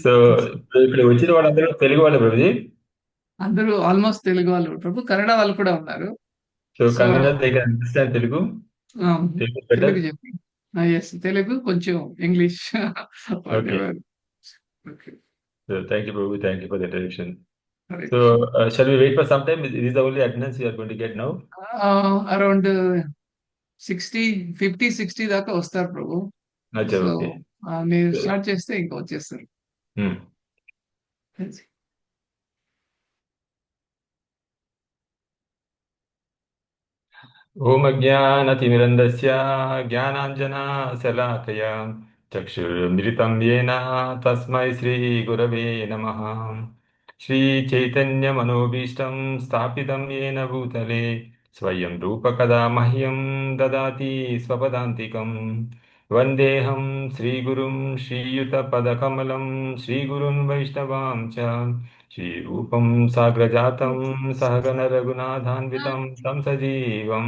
So ఇక్కడ వచ్చిన వాళ్ళందరూ తెలుగు వాళ్ళే ప్రభుజీ. అందరూ ఆల్మోస్ట్ తెలుగు వాళ్ళు ప్రభు, కన్నడ వాళ్ళు కూడా ఉన్నారు. So so Kannada they can understand Telugu. Telugu better. Telugu చెప్పి ఎస్, తెలుగు కొంచెం English what okay. Ever. Okay. So thank you Prabhu, thank you for the introduction. Hare so Krishna. Shall we wait for some time? It is the only attendance you are going to get now? Around 50-60 దాకా వస్తారు ప్రభు. అచ్చా, so okay. మీరు start చేస్తే ఇంకా వచ్చేస్తారు. ఓం అజ్ఞానతిమిరంధస్య జ్ఞానాంజనశలాకయా చక్షుర్మిలితం యేన తస్మై శ్రీగురవే నమః. శ్రీచైతన్యమనోభీష్టం స్థాపితం యేన భూతలే స్వయం రూపకదా మహ్యం దదాతి స్వపదాంతికం. వందేహం శ్రీగురుం శ్రీయుతపదకమలం శ్రీగురున్ వైష్ణవాం చ శ్రీరూపం సాగ్రజాతం సహగణ రఘునాథాన్వితం తం సజీవం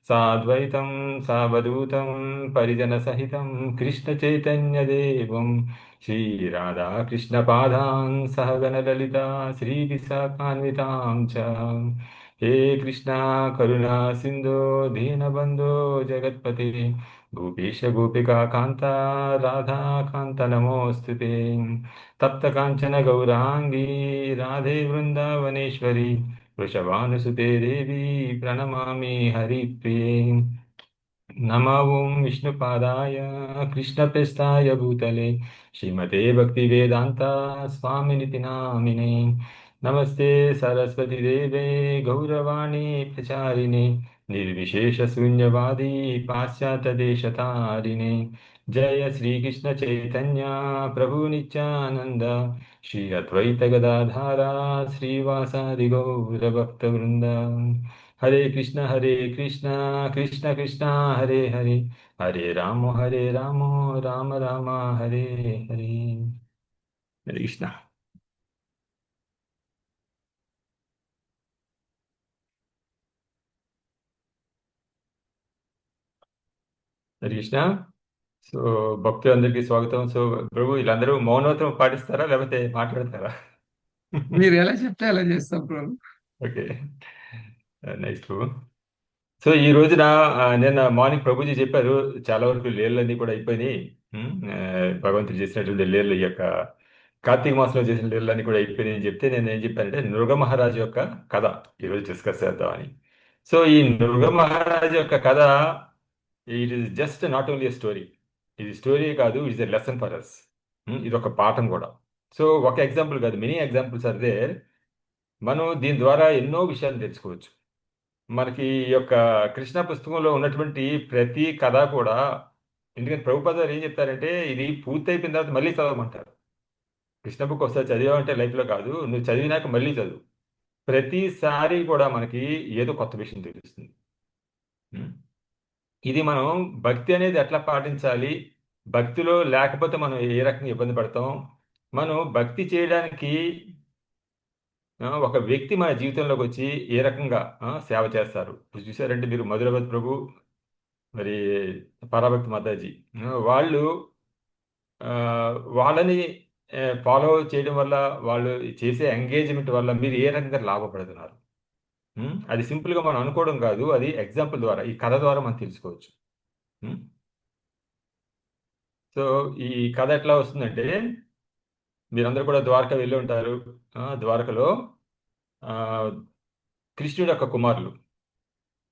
సాద్వైతం సావధూతం పరిజన సహితం కృష్ణ చైతన్యదేవం శ్రీరాధాకృష్ణపాదాన్ సహగణ లలితా శ్రీ విశాఖాన్వితాం చ. హే కృష్ణ కరుణా సింధో దీనబంధో జగత్పతే గోపీశ గోపికా కాంత రాధా కాంత నమోస్తుతే. తప్త కాంచన గౌరాంగీ రాధే వృందావనేశ్వరి వృషభానుసుతే దేవి ప్రణమామి హరిప్రిये. నమ ఓం విష్ణుపాదాయ కృష్ణప్రస్థాయ భూతలే శ్రీమతే భక్తివేదాంత స్వామినితి నామినే. నమస్తే సరస్వతి దేవే గౌరవాణి ప్రచారిణే నిర్విశేష శూన్యవాది పాశ్చాత్య దేశతారిణే. జయ శ్రీకృష్ణ చైతన్య ప్రభు నిత్యానంద శ్రీ అద్వైత గదాధార శ్రీవాసాది గౌర భక్త వృంద. హరే కృష్ణ కృష్ణ కృష్ణ హరే హరే హరే రామ రామ రామ హరే హరే. హరే కృష్ణ. హరే కృష్ణ. సో భక్తులందరికీ స్వాగతం. సో ప్రభు వీళ్ళందరూ మౌనవ్రతం పాటిస్తారా లేకపోతే మాట్లాడతారా? మీరు ఎలా చెప్తే అలా చేస్తాం ప్రభు. ఓకే, నైస్ ప్రభు. సో ఈ రోజున నిన్న మార్నింగ్ ప్రభుజీ చెప్పారు చాలా వరకు లీలలన్నీ కూడా అయిపోయినాయి. భగవంతుడు చేసినటువంటి లీలలు, ఈ యొక్క కార్తీక మాసంలో చేసిన లీలలన్నీ కూడా అయిపోయినాయి అని చెప్తే నేను ఏం చెప్పానంటే నృగ మహారాజు యొక్క కథ ఈరోజు డిస్కస్ చేద్దామని. సో ఈ నృగ మహారాజు యొక్క కథ, it is just not only a story. ఇది స్టోరీ కాదు, it is a lesson for us. ఇది ఒక పాఠం కూడా. సో ఒక ఎగ్జాంపుల్ కాదు, మెనీ ఎగ్జాంపుల్స్ ఆర్ దేర్. మనం దీని ద్వారా ఎన్నో విషయాలు తెలుసుకోవచ్చు. మనకి ఈ యొక్క కృష్ణ పుస్తకంలో ఉన్నటువంటి ప్రతి కథ కూడా, ఎందుకంటే ప్రభుపాద గారు ఏం చెప్తారంటే ఇది పూర్తి అయిపోయిన తర్వాత మళ్ళీ చదవమంటారు. కృష్ణ బుక్ ఒకసారి చదివామంటే లైఫ్లో కాదు, నువ్వు చదివినాక మళ్ళీ చదువు. ప్రతిసారి కూడా మనకి ఏదో కొత్త విషయం తెలుస్తుంది. ఉం? ఇది మనం భక్తి అనేది ఎట్లా పాటించాలి, భక్తిలో లేకపోతే మనం ఏ రకంగా ఇబ్బంది పడతాం, మనం భక్తి చేయడానికి ఒక వ్యక్తి మన జీవితంలోకి వచ్చి ఏ రకంగా సేవ చేస్తారు. ఇప్పుడు చూసారంటే మీరు మధురవత్ ప్రభు, మరి పరాభక్తి మాతాజీ, వాళ్ళు ఆ, వాళ్ళని ఫాలో చేయడం వల్ల, వాళ్ళు చేసే ఎంగేజ్మెంట్ వల్ల మీరు ఏ రకంగా లాభపడుతున్నారు. అది సింపుల్గా మనం అనుకోవడం కాదు, అది ఎగ్జాంపుల్ ద్వారా, ఈ కథ ద్వారా మనం తెలుసుకోవచ్చు. ఉం? సో ఈ కథ ఎట్లా వస్తుందంటే, మీరందరూ కూడా ద్వారక వెళ్ళి ఉంటారు. ద్వారకలో ఆ, కృష్ణుడి యొక్క కుమారులు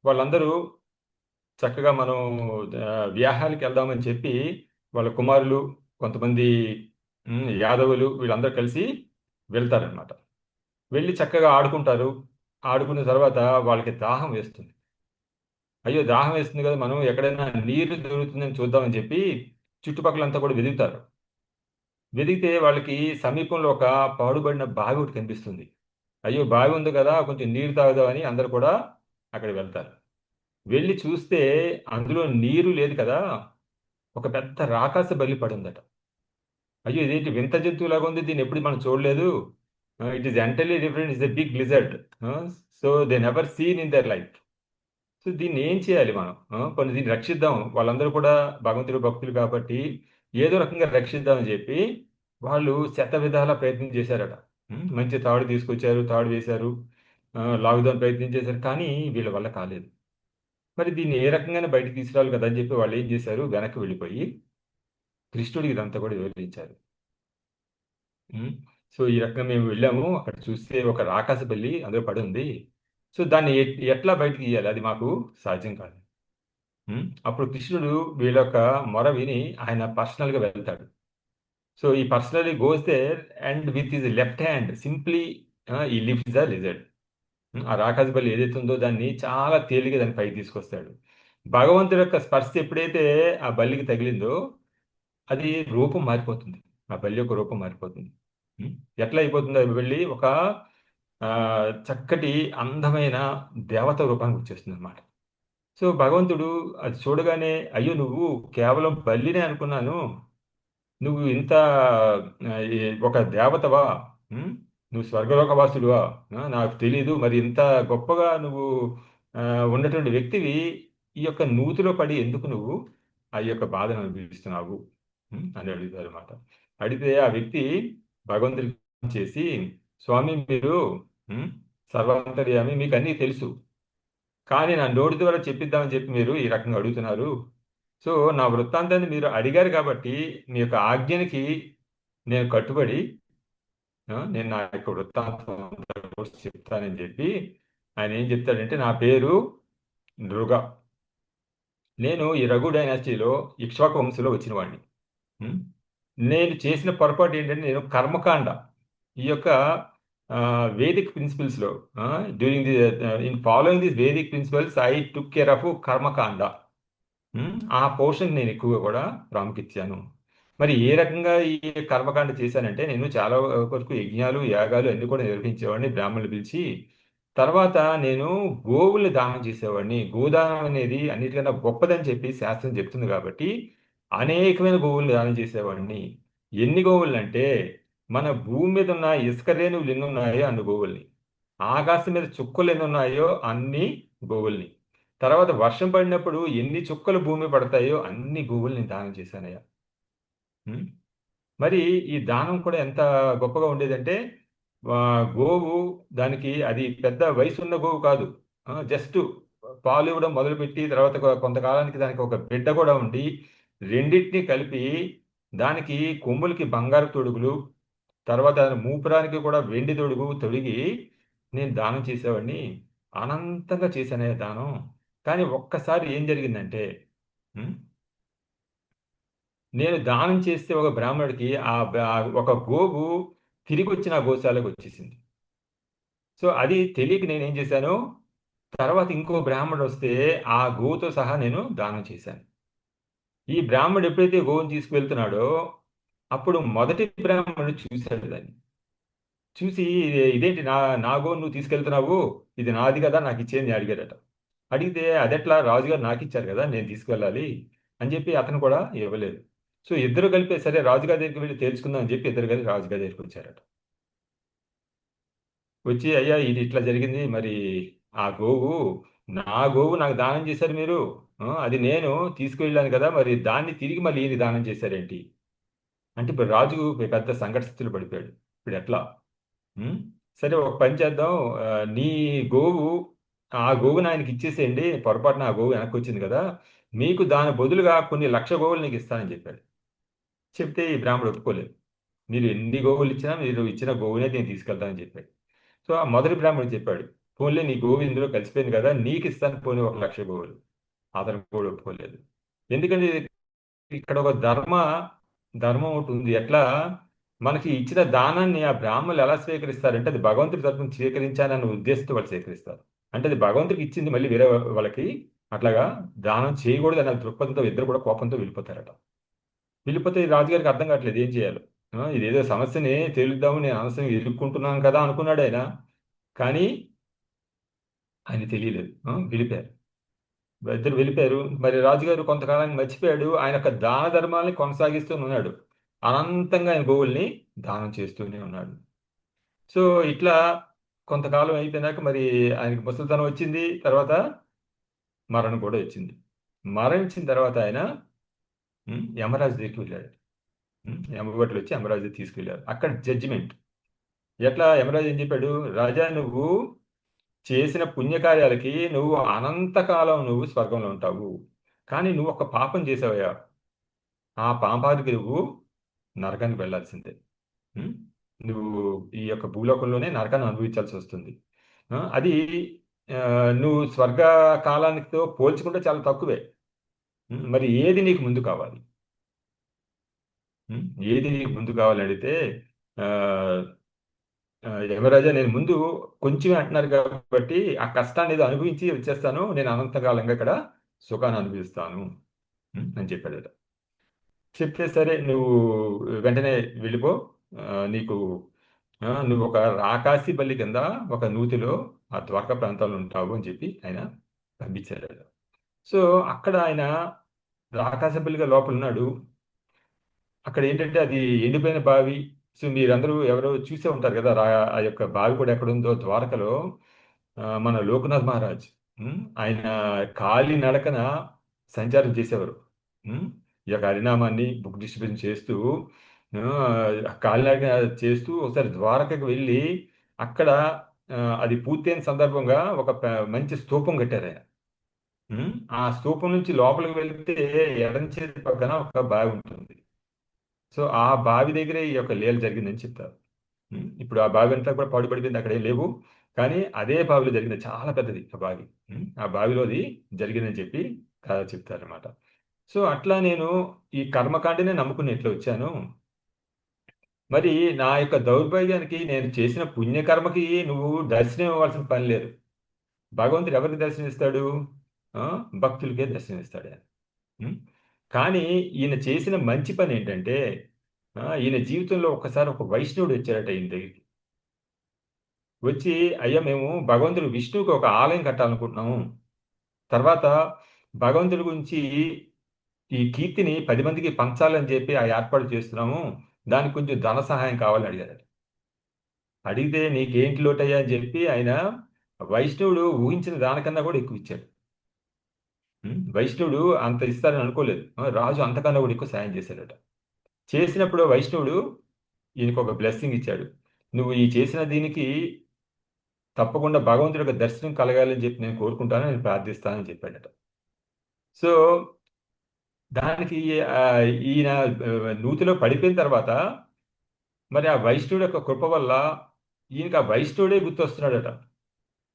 వాళ్ళందరూ చక్కగా మనం వ్యాహాలకి వెళ్దామని చెప్పి వాళ్ళ కుమారులు, కొంతమంది యాదవులు వీళ్ళందరూ కలిసి వెళ్తారనమాట. వెళ్ళి చక్కగా ఆడుకుంటారు. ఆడుకున్న తర్వాత వాళ్ళకి దాహం వేస్తుంది. అయ్యో దాహం వేస్తుంది కదా, మనం ఎక్కడైనా నీరు దొరుకుతుందని చూద్దామని చెప్పి చుట్టుపక్కలంతా కూడా వెతుకుతారు. వెతికితే వాళ్ళకి సమీపంలో ఒక పాడుబడిన బావి ఒకటి కనిపిస్తుంది. అయ్యో బావి ఉంది కదా, కొంచెం నీరు తాగుదామని అందరూ కూడా అక్కడ వెళ్తారు. వెళ్ళి చూస్తే అందులో నీరు లేదు కదా, ఒక పెద్ద రాకాస బల్లి పడి ఉందట. అయ్యో ఇదేంటి వింత జంతువులాగా ఉంది, దీన్ని ఎప్పుడు మనం చూడలేదు. It is entirely different, is a big lizard. So they never seen in their life. So దీన్ని ఏం చేయాలి మనం? కొన్ని దీన్ని రక్షిద్దాం, వాళ్ళందరూ కూడా భగవంతుడు భక్తులు కాబట్టి ఏదో రకంగా రక్షిద్దామని చెప్పి వాళ్ళు శతవిధాల ప్రయత్నం చేశారట. మంచి తాడు తీసుకొచ్చారు, తాడు వేశారు, లాగుదామని ప్రయత్నం చేశారు. కానీ వీళ్ళ వల్ల కాలేదు. మరి దీన్ని ఏ రకంగానే బయటికి తీసుకురావాలి కదా అని చెప్పి వాళ్ళు ఏం చేశారు, వెనక్కి వెళ్ళిపోయి కృష్ణుడికి ఇదంతా కూడా వివరించారు. హ్మ్. సో, ఈ రకంగా మేము వెళ్ళాము. అక్కడ చూస్తే ఒక రాకాసి బల్లి అందులో పడుంది. సో, దాన్ని ఎట్లా బయటికి తీయాలి? అది మాకు సాధ్యం కాదు. అప్పుడు కృష్ణుడు వీళ్ళ యొక్క మొర విని ఆయన పర్సనల్‌గా వెళ్తాడు. So, he personally goes there and with his left hand simply he lifts the lizard. ఆ రాకాసి బల్లి ఏదైతే ఉందో దాన్ని చాలా తేలిగ్గా దాన్ని పైకి తీసుకొస్తాడు. భగవంతుడి యొక్క స్పర్శ ఎప్పుడైతే ఆ బల్లికి తగిలిందో అది రూపం మారిపోతుంది. ఆ బల్లి యొక్క రూపం మారిపోతుంది. హ్మ్. ఎట్లా అయిపోతుందో అది వెళ్ళి ఒక చక్కటి అందమైన దేవత రూపానికి వచ్చేస్తుందన్నమాట. సో, భగవంతుడు అది చూడగానే, "అయ్యో! నువ్వు కేవలం బల్లినే అనుకున్నాను. నువ్వు ఇంత ఈ ఒక దేవతవా? హ్మ్. నువ్వు స్వర్గలోకవాసుడివా? నాకు తెలీదు. మరి ఇంత గొప్పగా నువ్వు ఉన్నటువంటి వ్యక్తివి ఈ యొక్క నూతిలో పడి ఎందుకు నువ్వు ఆ యొక్క బాధను అనుభవిస్తున్నావు?" అని అడుగుతారన్నమాట. అడిగితే ఆ వ్యక్తి భగవంతుడికి చేసి, "స్వామి మీరు హ్మ్. సర్వాంతర్యామి మీకన్నీ తెలుసు. కానీ నా నోటి ద్వారా చెప్పిద్దామని చెప్పి మీరు ఈ రకంగా అడుగుతున్నారు. సో, నా వృత్తాంతాన్ని మీరు అడిగారు కాబట్టి, మీ యొక్క ఆజ్ఞనికి నేను కట్టుబడి నేను నా యొక్క వృత్తాంతం అంతా కూడా చెప్తానని చెప్పి ఆయన ఏం చెప్తాడంటే, నా పేరు నృగ. నేను ఈ రఘు డైనాసిటీలో ఇక్ష్వాకు వంశంలో వచ్చిన వాడిని. హ్మ్. నేను చేసిన పొరపాటు ఏంటంటే, నేను కర్మకాండ ఈ యొక్క వేదిక్ ప్రిన్సిపల్స్‌లో during in following this Vedic principles I took care of కర్మకాండ. ఆ పోర్షన్‌కి నేను ఎక్కువగా కూడా ప్రాముఖ్యత. మరి ఏ రకంగా ఈ కర్మకాండ చేశానంటే, నేను చాలా వరకు యజ్ఞాలు, యాగాలు అన్నీ కూడా నిర్వహించేవాడిని బ్రాహ్మణులు పిలిచి. తర్వాత నేను గోవుల్ని దానం చేసేవాడిని. గోదానం అనేది అన్నిటికన్నా గొప్పదని చెప్పి శాస్త్రం చెప్తుంది కాబట్టి, అనేకమైన గోవుల్ని దానం చేసేవాడిని. ఎన్ని గోవుల్నంటే, మన భూమి మీద ఉన్న ఇసుక రేణువులు ఎన్నున్నాయో అన్ని గోవుల్ని. ఆకాశం మీద చుక్కలు ఎన్నున్నాయో అన్ని గోవుల్ని. తర్వాత వర్షం పడినప్పుడు ఎన్ని చుక్కలు భూమి పడతాయో అన్ని గోవుల్ని దానం చేశానయ్యా. హ్మ్. మరి ఈ దానం కూడా ఎంత గొప్పగా ఉండేదంటే, గోవు దానికి అది పెద్ద వయసున్న గోవు కాదు. జస్ట్ పాలివ్వడం మొదలుపెట్టి తర్వాత కొంతకాలానికి దానికి ఒక బిడ్డ కూడా ఉండి, రెండిటిని కలిపి దానికి కొమ్ములకి బంగారు తొడుగులు, తర్వాత దాని మూపురానికి కూడా వెండి తొడుగు తొడిగి నేను దానం చేసేవాడిని. అనంతంగా చేశానయ్యా దానం. కానీ ఒక్కసారి ఏం జరిగిందంటే హ్మ్. నేను దానం చేస్తే ఒక బ్రాహ్మణుడికి ఒక గోవు తిరిగొచ్చి నా గోశాలకొచ్చేసింది. సో, అది తెలియక నేనేం చేశాను, తర్వాత ఇంకో బ్రాహ్మడొస్తే ఆ గోవుతో సహా నేను దానం చేశాను. ఈ బ్రాహ్మడు ఎప్పుడైతే గోవుని తీసుకువెళ్తున్నాడో, అప్పుడు మొదటి బ్రాహ్మణుడు చూసాడు దాన్ని. చూసి ఇదేంటి నా గోవుని నువ్వు తీసుకెళ్తున్నావు? ఇది నాది కదా! నాకిచ్చేయి" అడిగాడట. అడిగితే అదెట్లా రాజుగారు నాకిచ్చారు గదా! నేను తీసుకెళ్ళాలి అని చెప్పి అతను కూడా ఇవ్వలేదు. సో, ఇద్దరు కలిపి సరే రాజుగారి దగ్గరికి వెళ్లి తేల్చుకుందాం అని చెప్పి ఇద్దరు కలిసి రాజుగారి దగ్గరికొచ్చారట. వచ్చి "అయ్యా ఇది ఇట్లా జరిగింది. మరి ఆ గోవు నా గోవు నాకు దానం చేశారు మీరు. అది నేను తీసుకువెళ్ళాను కదా! మరి దాన్ని తిరిగి మళ్ళీ ఈయనకి దానం చేశారేంటి?" అంటే ఇప్పుడు రాజు పెద్ద సంకట స్థితిలో పడిపోయాడు. ఇప్పుడెట్లా? హ్మ్. సరే ఒక పని చేద్దాం. నీ గోవు ఆ గోవుని ఆయనకిచ్చేసేయండి. పొరపాటున ఆ గోవు వెనక్కొచ్చింది గదా! మీకు దాని బదులుగా కొన్ని లక్ష గోవులు నీకిస్తానని జెప్పాడు. చెప్తే ఈ బ్రాహ్మడు ఒప్పుకోలేదు. మీరు ఎన్ని గోవులిచ్చినా మీరు ఇచ్చిన గోవునే నేను తీసుకెళ్తానని జెప్పాడు. సో, ఆ మొదటి బ్రాహ్మణుడు చెప్పాడు. పోన్లే నీ గోవు ఇందులో కలిసిపోయింది గదా! నీకిస్తాను పోనీ ఒక 1,00,000 గోవులు. అతను కూడా ఒప్పుకోలేదు. ఎందుకంటే ఇక్కడ ఒక ధర్మం ఒకటుంది. ఎట్లా మనకి ఇచ్చిన దానాన్ని ఆ బ్రాహ్మణులు ఎలా స్వీకరిస్తారంటే, అది భగవంతుడి తరపున స్వీకరించాలన్న ఉద్దేశంతో వాళ్ళు స్వీకరిస్తారు. అంటే అది భగవంతుడికి ఇచ్చింది మళ్ళీ వేరే వాళ్ళకి అట్లాగా దానం చేయకూడదన్న దృక్పథంతో ఇద్దరు కూడా కోపంతో వెళ్ళిపోతారట. వెళ్ళిపోతే ఈ రాజుగారికి అర్థం కావట్లేదు ఏం చేయాలో. ఇదేదో సమస్యని తేలుద్దాము నేను అనవసరంగా ఇరుక్కుంటున్నాను కదా అనుకున్నాడాయన. కానీ ఆయన తెలియలేదు. వెళ్ళిపోయారు. ఇద్దరు వెళ్ళిపోయారు. మరి రాజుగారు కొంతకాలానికి మర్చిపోయాడు. ఆయన యొక్క దాన ధర్మాల్ని కొనసాగిస్తూనే ఉన్నాడు. అనంతంగా ఆయన గోవుల్ని దానం చేస్తూనే ఉన్నాడు. సో, ఇట్లా కొంతకాలం అయిపోయినాక మరి ఆయనకి ముసలితనం వచ్చింది. తర్వాత మరణం కూడా వచ్చింది. మరణించిన తర్వాత ఆయన యమరాజు దగ్గరికి వెళ్ళాడు. యమభటులు వచ్చి యమరాజు తీసుకెళ్లారు. అక్కడ జడ్జిమెంట్. ఎట్లా యమరాజు ఏం చెప్పాడు? రాజా, నువ్వు చేసిన పుణ్యకార్యాలకి నువ్వు అనంతకాలం నువ్వు స్వర్గంలో ఉంటావు. కానీ నువ్వు ఒక పాపం చేసావయ్యా, ఆ పాపానికి నువ్వు నరకానికి వెళ్ళాల్సిందే. ఉం? నువ్వు ఈ యొక్క భూలోకంలోనే నరకాన్ని అనుభవించాల్సి వస్తుంది. అది ఆ, నువ్వు స్వర్గ కాలానికితో పోల్చుకుంటే చాలా తక్కువే. మరి ఏది నీకు ముందు కావాలి? ఉం? ఏది నీకు ముందు కావాలని అడిగితే, ఆ, యమరాజా, నేను ముందు కొంచెమే అంటున్నారు కాబట్టి ఆ కష్టాన్ని ఏదో అనుభవించి వచ్చేస్తాను, నేను అనంతకాలంగా ఇక్కడ సుఖాన్ని అనుభవిస్తాను అని చెప్పాడు. చెప్తే సరే, నువ్వు వెంటనే వెళ్ళిపో. ఆ, నీకు నువ్వు ఒక రాకాసి బల్లి కింద ఒక నూతిలో ఆ ద్వారకా ప్రాంతాల్లో ఉంటావు అని చెప్పి ఆయన పంపించాడు. సో అక్కడ ఆయన రాకాసి బల్లిగా లోపల ఉన్నాడు. అక్కడ ఏంటంటే అది ఎండిపోయిన బావి. సో మీరందరూ ఎవరో చూసే ఉంటారు కదా, ఆ యొక్క బావి కూడా ఎక్కడుందో ద్వారకలో. మన లోకనాథ్ మహారాజ్, ఆయన కాలి నడకన సంచారం చేసేవారు. ఉమ్, ఈ యొక్క హరినామాన్ని బుక్ డిస్ట్రిబ్యూషన్ చేస్తూ, కాలినడకన చేస్తూ ఒకసారి ద్వారకకు వెళ్ళి అక్కడ అది పూర్తయిన సందర్భంగా ఒక మంచి స్తూపం కట్టారు ఆయన. ఆ స్తూపం నుంచి లోపలికి వెళ్తే ఎడం చేతి పక్కన ఒక బావి ఉంటుంది. సో ఆ బావి దగ్గరే ఈ యొక్క లీల జరిగిందని చెప్తారు. ఇప్పుడు ఆ బావి అంతా కూడా పాడుపడిపోయింది, అక్కడ ఏం లేవు. కానీ అదే బావిలో జరిగింది, చాలా పెద్దది ఆ బావి. ఆ బావిలో అది జరిగిందని చెప్పి కథ చెప్తారు అనమాట. సో అట్లా నేను ఈ కర్మకాండనే నమ్ముకుని ఎట్లా వచ్చాను. మరి నా యొక్క దౌర్భాగ్యానికి నేను చేసిన పుణ్యకర్మకి నువ్వు దర్శనం ఇవ్వాల్సిన పని లేదు. భగవంతుడు ఎవరికి దర్శనమిస్తాడు? ఆ, భక్తులకే దర్శనమిస్తాడు ఆయన. ఉం? కానీ ఈయన చేసిన మంచి పని ఏంటంటే, ఈయన జీవితంలో ఒకసారి ఒక వైష్ణవుడు వచ్చారట ఈయన దగ్గరికి. వచ్చి, అయ్యా, మేము భగవంతుడు విష్ణువుకి ఒక ఆలయం కట్టాలనుకుంటున్నాము. తర్వాత భగవంతుడి గురించి ఈ కీర్తిని 10 మందికి పంచాలని చెప్పి ఆ ఏర్పాటు చేస్తున్నాము. దానికి కొంచెం ధన సహాయం కావాలని అడిగారు. అడిగితే నీకేంటి లోటయ్యా అని చెప్పి ఆయన వైష్ణవుడు ఊహించిన దానికన్నా కూడా ఎక్కువ ఇచ్చాడు. వైష్ణవుడు అంత ఇస్తారని అనుకోలేదు. రాజు అంతకన్నా కూడా ఎక్కువ సాయం చేశాడట. చేసినప్పుడు వైష్ణవుడు ఈయనకు ఒక బ్లెస్సింగ్ ఇచ్చాడు. నువ్వు ఈ చేసిన దీనికి తప్పకుండా భగవంతుడి యొక్క దర్శనం కలగాలని చెప్పి నేను కోరుకుంటాను, నేను ప్రార్థిస్తానని చెప్పాడట. సో దానికి ఆ, ఈయన నూతిలో పడిపోయిన తర్వాత మరి ఆ వైష్ణవుడి యొక్క కృప వల్ల ఈయనకి ఆ వైష్ణవుడే గుర్తొస్తున్నాడట.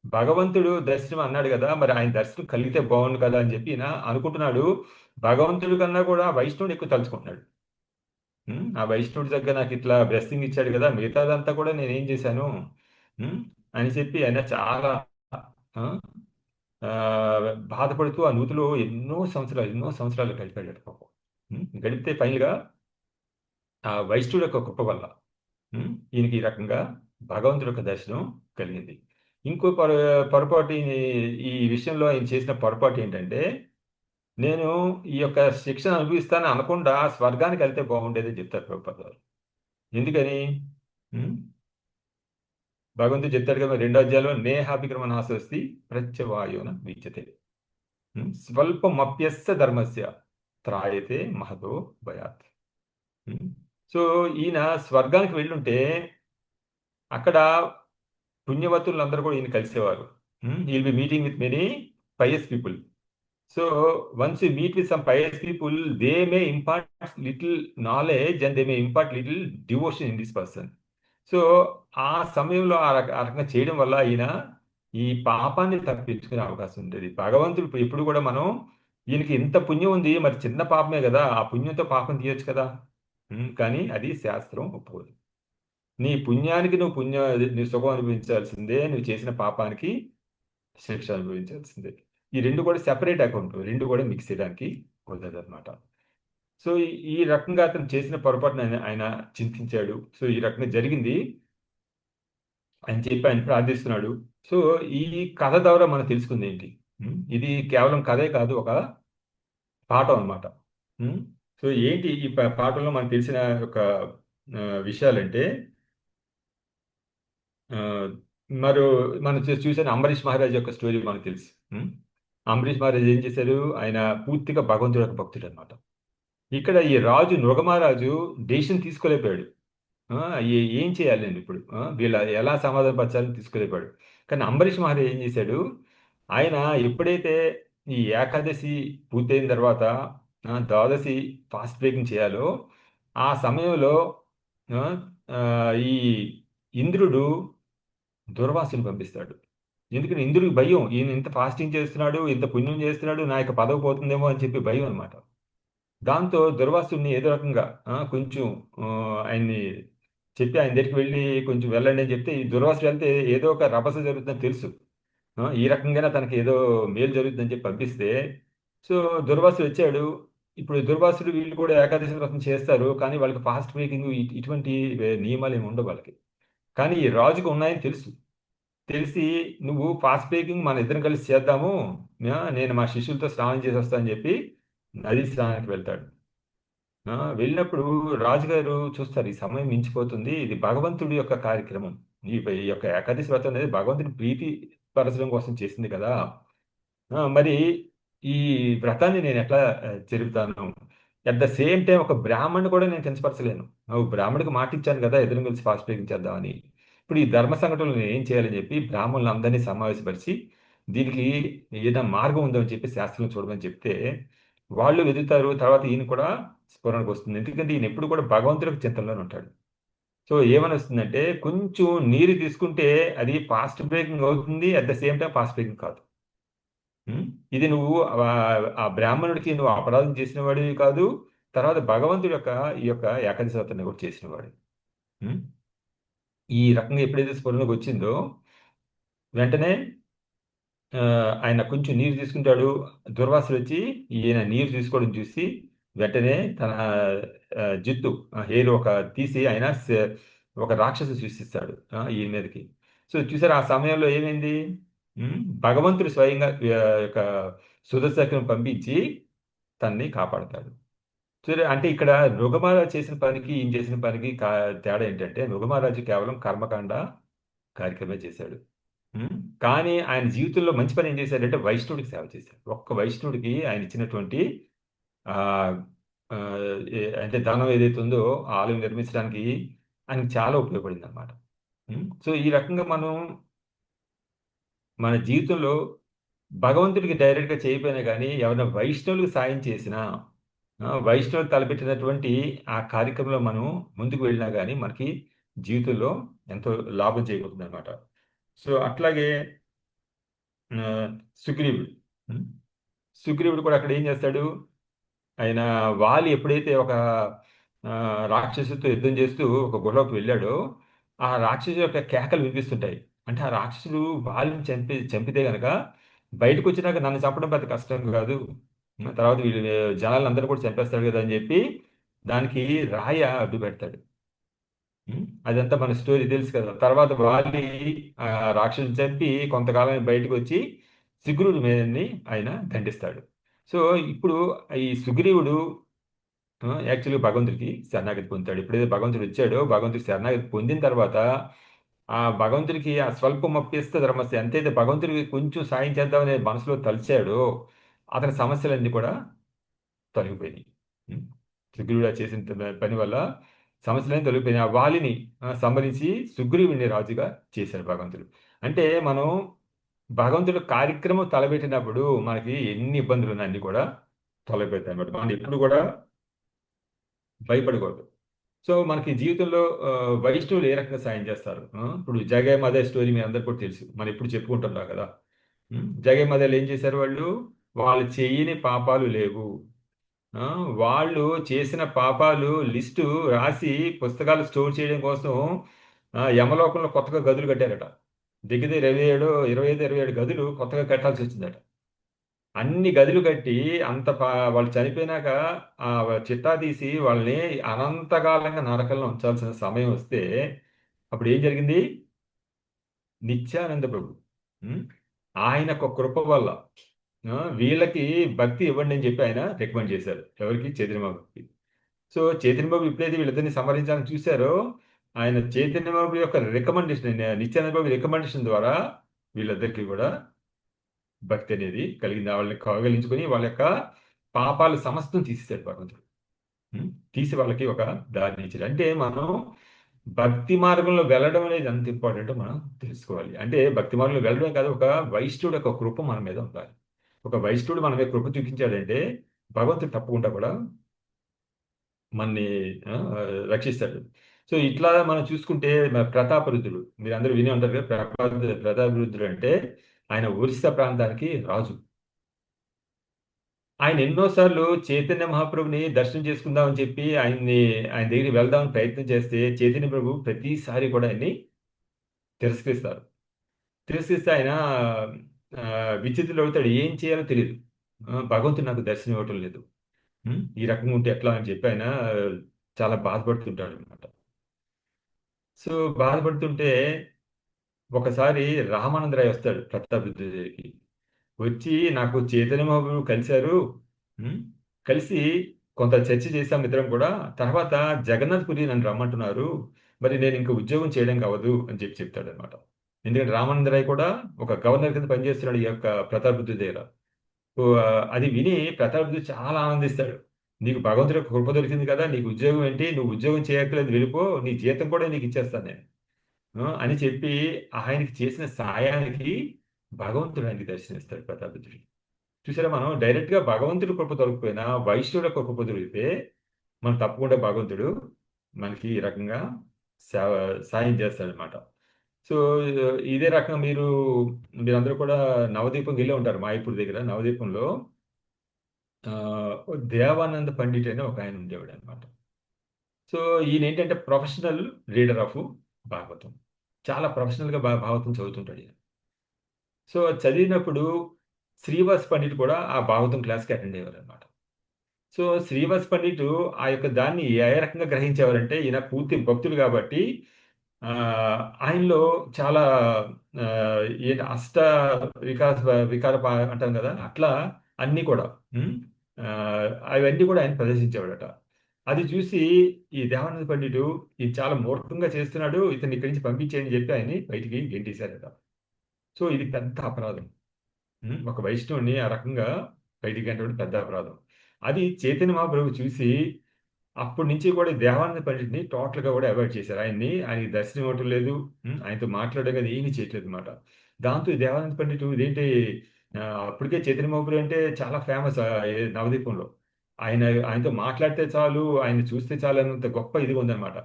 భగవంతుడు దర్శనం అన్నాడు కదా, మరి ఆయన దర్శనం కలిగితే బాగుండు కదా అని చెప్పి ఈయన అనుకుంటున్నాడు. భగవంతుడి కన్నా కూడా వైష్ణవుడు ఎక్కువ తలుచుకుంటున్నాడు. ఆ వైష్ణవుడి దగ్గర నాకు ఇట్లా బ్లెస్సింగ్ ఇచ్చాడు కదా, మిగతాదంతా కూడా నేనేం చేశాను ఉమ్, అని చెప్పి ఆయన చాలా ఆ, ఆ, బాధపడుతూ ఆ నూతిలో ఎన్నో సంవత్సరాలు గడిపాడు పాపం. గడిపితే ఫైనల్గా ఆ వైష్ణవుడి యొక్క కృప వల్ల ఈయనకి ఈ రకంగా భగవంతుడి యొక్క దర్శనం కలిగింది. ఇంకో పొరపాటు ఈ విషయంలో ఆయన చేసిన పొరపాటు ఏంటంటే, నేను ఈ యొక్క శిక్షణ అనుభవిస్తాను అనకుండా స్వర్గానికి వెళ్తే బాగుండేదని చెప్తారు ప్రభుపాద వారు. ఎందుకని? ఉమ్, భగవంతుడు చెప్తాడు కదా, 2వ అధ్యాయంలో నేహాభిక్రమ నాశోస్తి ప్రత్యవాయోన వీచతే స్వల్పమప్యస్య ధర్మస్య త్రాయతే మహతో భయాత్. ఉమ్, సో ఈయన స్వర్గానికి వెళ్ళుంటే అక్కడ పుణ్యవతులందరూ కూడా ఈయన కలిసేవారు. Will be meeting with many pious people. So once you meet with some pious people, they may impart little knowledge and they may impart little devotion in this person. So ఆ సమయంలో ఆ రకంగా చేయడం వల్ల ఈయన ఈ పాపాన్ని తప్పించుకునే అవకాశం ఉండేది. భగవంతుడు ఎప్పుడు కూడా మనం, ఈయనకి ఇంత పుణ్యం ఉంది, మరి చిన్న పాపమే కదా, ఆ పుణ్యంతో పాపం తీయొచ్చు కదా. కానీ అది శాస్త్రం ఒప్పుకోదు. నీ పుణ్యానికి నువ్వు సుఖం అనుభవించాల్సిందే, నువ్వు చేసిన పాపానికి శిక్ష అనుభవించాల్సిందే. ఈ రెండు కూడా సెపరేట్ అకౌంట్, రెండు కూడా మిక్స్ చేయడానికి కుదరదు అనమాట. సో ఈ రకంగా అతను చేసిన పొరపాటును ఆయన చింతించాడు. సో ఈ రకంగా జరిగింది అని చెప్పి ఆయన ప్రార్థిస్తున్నాడు. సో ఈ కథ ద్వారా మనం తెలుసుకుంది ఏంటి? ఇది కేవలం కథే కాదు, ఒక పాఠం అనమాట. సో ఏంటి ఈ పాఠంలో మనకు తెలిసిన ఒక విషయాలంటే, ఆ, మరో మనం చూసిన అంబరీష్ మహారాజ్ యొక్క స్టోరీ మనకు తెలుసు. అంబరీష్ మహారాజ్ ఏం చేశారు? ఆయన పూర్తిగా భగవంతుడు యొక్క భక్తుడు అనమాట. ఇక్కడ ఈ రాజు నృగమహారాజు డెసిషన్ తీసుకోలేకపోయాడు. ఆ, ఏం చేయాలి నేను ఇప్పుడు, వీళ్ళ ఎలా సమాధానపరచాలని తీసుకోలేపాడు. కానీ అంబరీష్ మహారాజ్ ఏం చేశాడు, ఆయన ఎప్పుడైతే ఈ ఏకాదశి పూర్తయిన తర్వాత ద్వాదశి ఫాస్ట్ బ్రేకింగ్ చేయాలో ఆ సమయంలో ఆ, ఆ, ఈ ఇంద్రుడు దుర్వాసుని పంపిస్తాడు. ఎందుకంటే ఇంద్రుడికి భయం, ఈయన ఇంత ఫాస్టింగ్ చేస్తున్నాడు, ఇంత పుణ్యం చేస్తున్నాడు, నా యొక్క పదవి పోతుందేమో అని చెప్పి భయం అనమాట. దాంతో దుర్వాసుని ఏదో రకంగా కొంచెం ఆ, ఆయన్ని చెప్పి ఆయన దగ్గరికి వెళ్ళి కొంచెం వెళ్ళండి అని చెప్తే, ఈ దుర్వాసుడు వెళ్తే ఏదో ఒక రభస జరుగుతుందని తెలుసు. ఈ రకంగానే తనకి ఏదో మేలు జరుగుతుందని చెప్పి పంపిస్తే, సో దుర్వాసుడు వచ్చాడు. ఇప్పుడు దుర్వాసుడు వీళ్ళు కూడా ఏకాదశి వ్రతం చేస్తారు, కానీ వాళ్ళకి ఫాస్ట్ బ్రేకింగ్ ఇటువంటి నియమాలు ఏమి ఉండవు వాళ్ళకి. కానీ ఈ రాజుకు ఉన్నాయని తెలుసు. తెలిసి నువ్వు ఫాస్ట్ బ్రేకింగ్ మన ఇద్దరం కలిసి చేద్దాము, నేను మా శిష్యులతో స్నానం చేసి వస్తానని చెప్పి నది స్నానానికి వెళ్తాడు. వెళ్ళినప్పుడు రాజుగారు చూస్తారు ఈ సమయం మించిపోతుంది, ఇది భగవంతుడి యొక్క కార్యక్రమం, ఈ యొక్క ఏకాదశి వ్రతం అనేది భగవంతుని ప్రీతి పరచడం కోసం చేసింది కదా. మరి ఈ వ్రతాన్ని నేను ఎట్లా జరుపుతాను? అట్ ద సేమ్ టైం ఒక బ్రాహ్మణ్ణి కూడా నేను కించపరచలేను. బ్రాహ్మణికి మాట ఇచ్చాను కదా ఎదురు కలిసి ఫాస్ట్ బ్రేకింగ్ చేద్దామని. ఇప్పుడు ఈ ధర్మ సంకటంలో నేను ఏం చేయాలని చెప్పి బ్రాహ్మణులు అందరినీ సమావేశపరిచి దీనికి ఏదైనా మార్గం ఉందో అని చెప్పి శాస్త్రం చూడమని చెప్తే వాళ్ళు వెతుకుతారు. తర్వాత ఈయన కూడా స్ఫురణకు వస్తుంది. ఎందుకంటే ఈయన ఎప్పుడు కూడా భగవంతుడికి చింతనలోనే ఉంటాడు. సో ఏమని వస్తుందంటే, కొంచెం నీరు తీసుకుంటే అది ఫాస్ట్ బ్రేకింగ్ అవుతుంది, at the same time fast breaking కాదు. ఉమ్, ఇది నువ్వు ఆ బ్రాహ్మణుడికి నువ్వు అపరాధం చేసిన వాడివి కాదు, తర్వాత భగవంతుడి యొక్క ఈ యొక్క ఏకాదశి వ్రతాన్ని కూడా చేసిన వాడు. ఉమ్, ఈ రకంగా ఎప్పుడైతే స్ఫురణకు వచ్చిందో వెంటనే ఆ, ఆయన కొంచెం నీరు తీసుకుంటాడు. దుర్వాసుడు వచ్చి ఈయన నీరు తీసుకోవడం చూసి వెంటనే తన జుత్తు హెయిర్ ఒక తీసి ఆయన ఒక రాక్షసు సృష్టిస్తాడు ఈయన మీదకి. సో చూసారు ఆ సమయంలో ఏమైంది, ఉమ్, భగవంతుడు స్వయంగా యొక్క సుదర్శకను పంపించి తన్ని కాపాడతాడు. సరే అంటే ఇక్కడ మృగమహారాజు చేసిన పనికి ఈయన చేసిన పనికి తేడా ఏంటంటే, మృగమహారాజు కేవలం కర్మకాండ కార్యక్రమే చేశాడు. ఉమ్, కానీ ఆయన జీవితంలో మంచి పని ఏం చేశాడంటే వైష్ణవుడికి సేవ చేశాడు. ఒక్క వైష్ణవుడికి ఆయన ఇచ్చినటువంటి ఆ ఆ, అంటే దానం ఏదైతే ఉందో ఆ ఆలయం నిర్మించడానికి ఆయనకి చాలా ఉపయోగపడింది అనమాట. సో ఈ రకంగా మనం మన జీవితంలో భగవంతుడికి డైరెక్ట్గా చేయకపోయినా కానీ ఎవరైనా వైష్ణవులకు సాయం చేసినా, వైష్ణవులు తలపెట్టినటువంటి ఆ కార్యక్రమంలో మనం ముందుకు వెళ్ళినా కానీ మనకి జీవితంలో ఎంతో లాభం చేయబోతుంది అనమాట. సో అట్లాగే ఆ, సుగ్రీవుడు ఉమ్, సుగ్రీవుడు కూడా అక్కడ ఏం చేస్తాడు, ఆయన వాలి ఎప్పుడైతే ఒక రాక్షసుతో యుద్ధం చేస్తూ ఒక గుహలోకి వెళ్ళాడో ఆ రాక్షసు యొక్క కేకలు వినిపిస్తుంటాయి. అంటే ఆ రాక్షసుడు వాలిని చంపితే గనక బయటకు వచ్చినాక నన్ను చంపడం పెద్ద కష్టం కాదు, తర్వాత వీళ్ళు జనాలందరూ కూడా చంపేస్తాడు కదా అని చెప్పి దానికి రాయ అడ్డు పెడతాడు. అదంతా మన స్టోరీ తెలుసు కదా. తర్వాత వాలి ఆ రాక్షసుని చంపి కొంతకాలం బయటకు వచ్చి సుగ్రీవుడి మీదని ఆయన దండిస్తాడు. సో ఇప్పుడు ఈ సుగ్రీవుడు యాక్చువల్గా భగవంతుడికి శరణాగతి పొందుతాడు. ఎప్పుడైతే భగవంతుడు వచ్చాడో భగవంతుడికి శరణాగతి పొందిన తర్వాత ఆ భగవంతుడికి ఆ స్వల్పం అప్పిస్తే ధర్మస్య, ఎంతైతే భగవంతుడికి కొంచెం సాయం చేద్దామనే మనసులో తలిచాడో అతని సమస్యలన్నీ కూడా తొలగిపోయినాయి. ఉం. సుగ్రీవుడు చేసిన పని వల్ల సమస్యలన్నీ తొలగిపోయినాయి. ఆ వాలిని సంహరించి సుగ్రీవుడిని రాజుగా చేశాడు భగవంతుడు. అంటే మనం భగవంతుడు కార్యక్రమం తలపెట్టినప్పుడు మనకి ఎన్ని ఇబ్బందులు ఉన్నా అన్ని కూడా తొలగిపోతాయి అన్నమాట. మనం ఎప్పుడు కూడా భయపడకూడదు. సో మనకి జీవితంలో వైష్ణవులు ఏ రకంగా సాయం చేస్తారు, ఇప్పుడు జగన్ మదే స్టోరీ మీ అందరికీ కూడా తెలుసు, మనం ఎప్పుడు చెప్పుకుంటున్నాం కదా. జగన్ మదలు ఏం చేశారు, వాళ్ళు చేయని పాపాలు లేవు. ఆ, వాళ్ళు చేసిన పాపాలు లిస్టు రాసి పుస్తకాలు స్టోర్ చేయడం కోసం యమలోకంలో కొత్తగా గదులు కట్టారట. దగ్గర 25 గదులు కొత్తగా కట్టాల్సి వచ్చిందట. అన్ని గదులు కట్టి వాళ్ళు చనిపోయినాక ఆ చిట్టా తీసి వాళ్ళని అనంతకాలంగా నరకంలో ఉంచాల్సిన సమయం వస్తే అప్పుడు ఏం జరిగింది, నిత్యానంద ప్రభు ఉం? ఆయన ఒక కృప వల్ల వీళ్ళకి భక్తి ఇవ్వండి అని చెప్పి ఆయన రికమెండ్ చేశారు. ఎవరికి? చైతన్యబాబుకి. సో చైతన్యబాబు ఎప్పుడైతే వీళ్ళిద్దరిని సంహరించాలని చూశారో ఆయన చైతన్యబాబు యొక్క రికమెండేషన్, నిత్యానంద బాబు రికమెండేషన్ ద్వారా వీళ్ళిద్దరికీ కూడా భక్తి అనేది కలిగింది. వాళ్ళని కౌగలించుకొని వాళ్ళ యొక్క పాపాలు సమస్తం తీసేశాడు భగవంతుడు. ఉం? తీసి వాళ్ళకి ఒక దారిని ఇచ్చాడు. అంటే మనం భక్తి మార్గంలో వెళ్ళడం అనేది ఎంత ఇంపార్టెంటో మనం తెలుసుకోవాలి. అంటే భక్తి మార్గంలో వెళ్ళడమే కాదు, ఒక వైష్ణవుడు యొక్క కృప మన మీద ఉండాలి. ఒక వైష్ణవుడు మన మీద కృప చూపించాడంటే భగవంతుడు తప్పకుండా కూడా మనని ఆ, రక్షిస్తాడు. సో ఇట్లా మనం చూసుకుంటే ప్రతాపరుద్రుడు మీరు అందరూ వినే ఉంటారు కదా. ప్రతాపరుద్రుడు అంటే ఆయన ఒరిస్సా ప్రాంతానికి రాజు. ఆయన ఎన్నోసార్లు చైతన్య మహాప్రభుని దర్శనం చేసుకుందామని చెప్పి ఆయన దగ్గరికి వెళ్దామని ప్రయత్నం చేస్తే చైతన్య ప్రభు ప్రతిసారి కూడా ఆయన్ని తిరస్కరిస్తారు. తిరస్కరిస్తే ఆయన ఆ, విచిత్రులు అవుతాడు. ఏం చేయాలో తెలియదు. భగవంతుడు నాకు దర్శనం ఇవ్వటం లేదు. ఈ రకంగా ఉంటే ఎట్లా అని చెప్పి ఆయన చాలా బాధపడుతుంటాడు అనమాట. సో బాధపడుతుంటే ఒకసారి రామానందరాయ్ వస్తాడు ప్రతాపరుద్రుడి దగ్గరికి. వచ్చి నాకు చైతన్య మహాప్రభు కలిశారు. ఉమ్, కలిసి కొంత చర్చ చేశాం ఇద్దరం కూడా. తర్వాత జగన్నాథ్ పురి నన్ను రమ్మంటున్నారు. మరి నేను ఇంకా ఉద్యోగం చేయడానికి అవ్వదు అని చెప్పి చెప్తాడు అనమాట. ఎందుకంటే రామానందరాయ్ కూడా ఒక గవర్నర్ కింద పనిచేస్తున్నాడు ఈ యొక్క ప్రతాపరుద్రుడి దగ్గర. సో, అది విని ప్రతాపరుద్రుడు చాలా ఆనందిస్తాడు. నీకు భగవంతుడి యొక్క కృప దొరికింది కదా, నీకు ఉద్యోగం ఏంటి, నువ్వు ఉద్యోగం చేయక్కర్లేదు, వెళ్ళిపో, నీ జీతం కూడా నీకు ఇచ్చేస్తాను నేను అని చెప్పి ఆయనకి చేసిన సాయానికి భగవంతుడు ఆయనకి దర్శనమిస్తాడు ప్రతాపరుద్రుడికి. చూసారా, మనం డైరెక్ట్ గా భగవంతుడి కృప దొరకపోయినా వైష్ణవుడి యొక్క కృప దొరికితే మనం తప్పకుండా భగవంతుడు మనకి ఈ రకంగా సేవ సాయం చేస్తాడనమాట. సో ఇదే రకంగా మీరందరూ కూడా నవదీపం వెళ్ళే ఉంటారు. మాయపూర్ దగ్గర నవదీపంలో ఆ, దేవానంద పండిట్ అనే ఒక ఆయన ఉండేవాడు అనమాట. సో ఈయన ఏంటంటే ప్రొఫెషనల్ రీడర్ ఆఫ్ భాగవతం. చాలా ప్రొఫెషనల్ గా భాగవతం చదువుతుంటాడు ఈయన. సో చదివినప్పుడు శ్రీవాస్ పండిట్ కూడా ఆ భాగవతం క్లాస్కి అటెండ్ అయ్యేవారు అనమాట. సో శ్రీవాస్ పండిట్ ఆ యొక్క దాన్ని ఏ రకంగా గ్రహించేవారంటే ఈయన పూర్తి భక్తుడు కాబట్టి ఆ, ఆయనలో చాలా ఆ, ఏంటి వికాస అంటాం కదా అట్లా అన్ని కూడా ఉమ్, ఆ, అవన్నీ కూడా ఆయన ప్రదర్శించేవాడట. అది చూసి ఈ దేవానంద పండితుడు ఇది చాలా మూర్ఖంగా చేస్తున్నాడు, ఇతన్ని ఇక్కడి నుంచి పంపించేయని చెప్పి ఆయన్ని బయటికి గెంటేశారట. సో ఇది పెద్ద అపరాధం. ఒక వైష్ణవుని ఆ రకంగా బయటికి గెంటడం పెద్ద అపరాధం. అది చైతన్య మహాప్రభు చూసి అప్పటి నుంచి కూడా ఈ దేవానంద పండిట్ని టోటల్గా కూడా అవాయిడ్ చేశారు. ఆయనకి దర్శనం ఇవ్వటం లేదు. ఆయనతో మాట్లాడడం కానీ ఏమీ చేయట్లేదు అనమాట. దాంతో ఈ దేవానంద పండిట్ ఇదేంటి అప్పటికే చైతన్య మహాప్రభు అంటే చాలా ఫేమస్ నవదీపంలో. ఆయన ఆయనతో మాట్లాడితే చాలు, ఆయన చూస్తే చాలు అన్నంత గొప్ప ఇదిగా ఉందన్నమాట.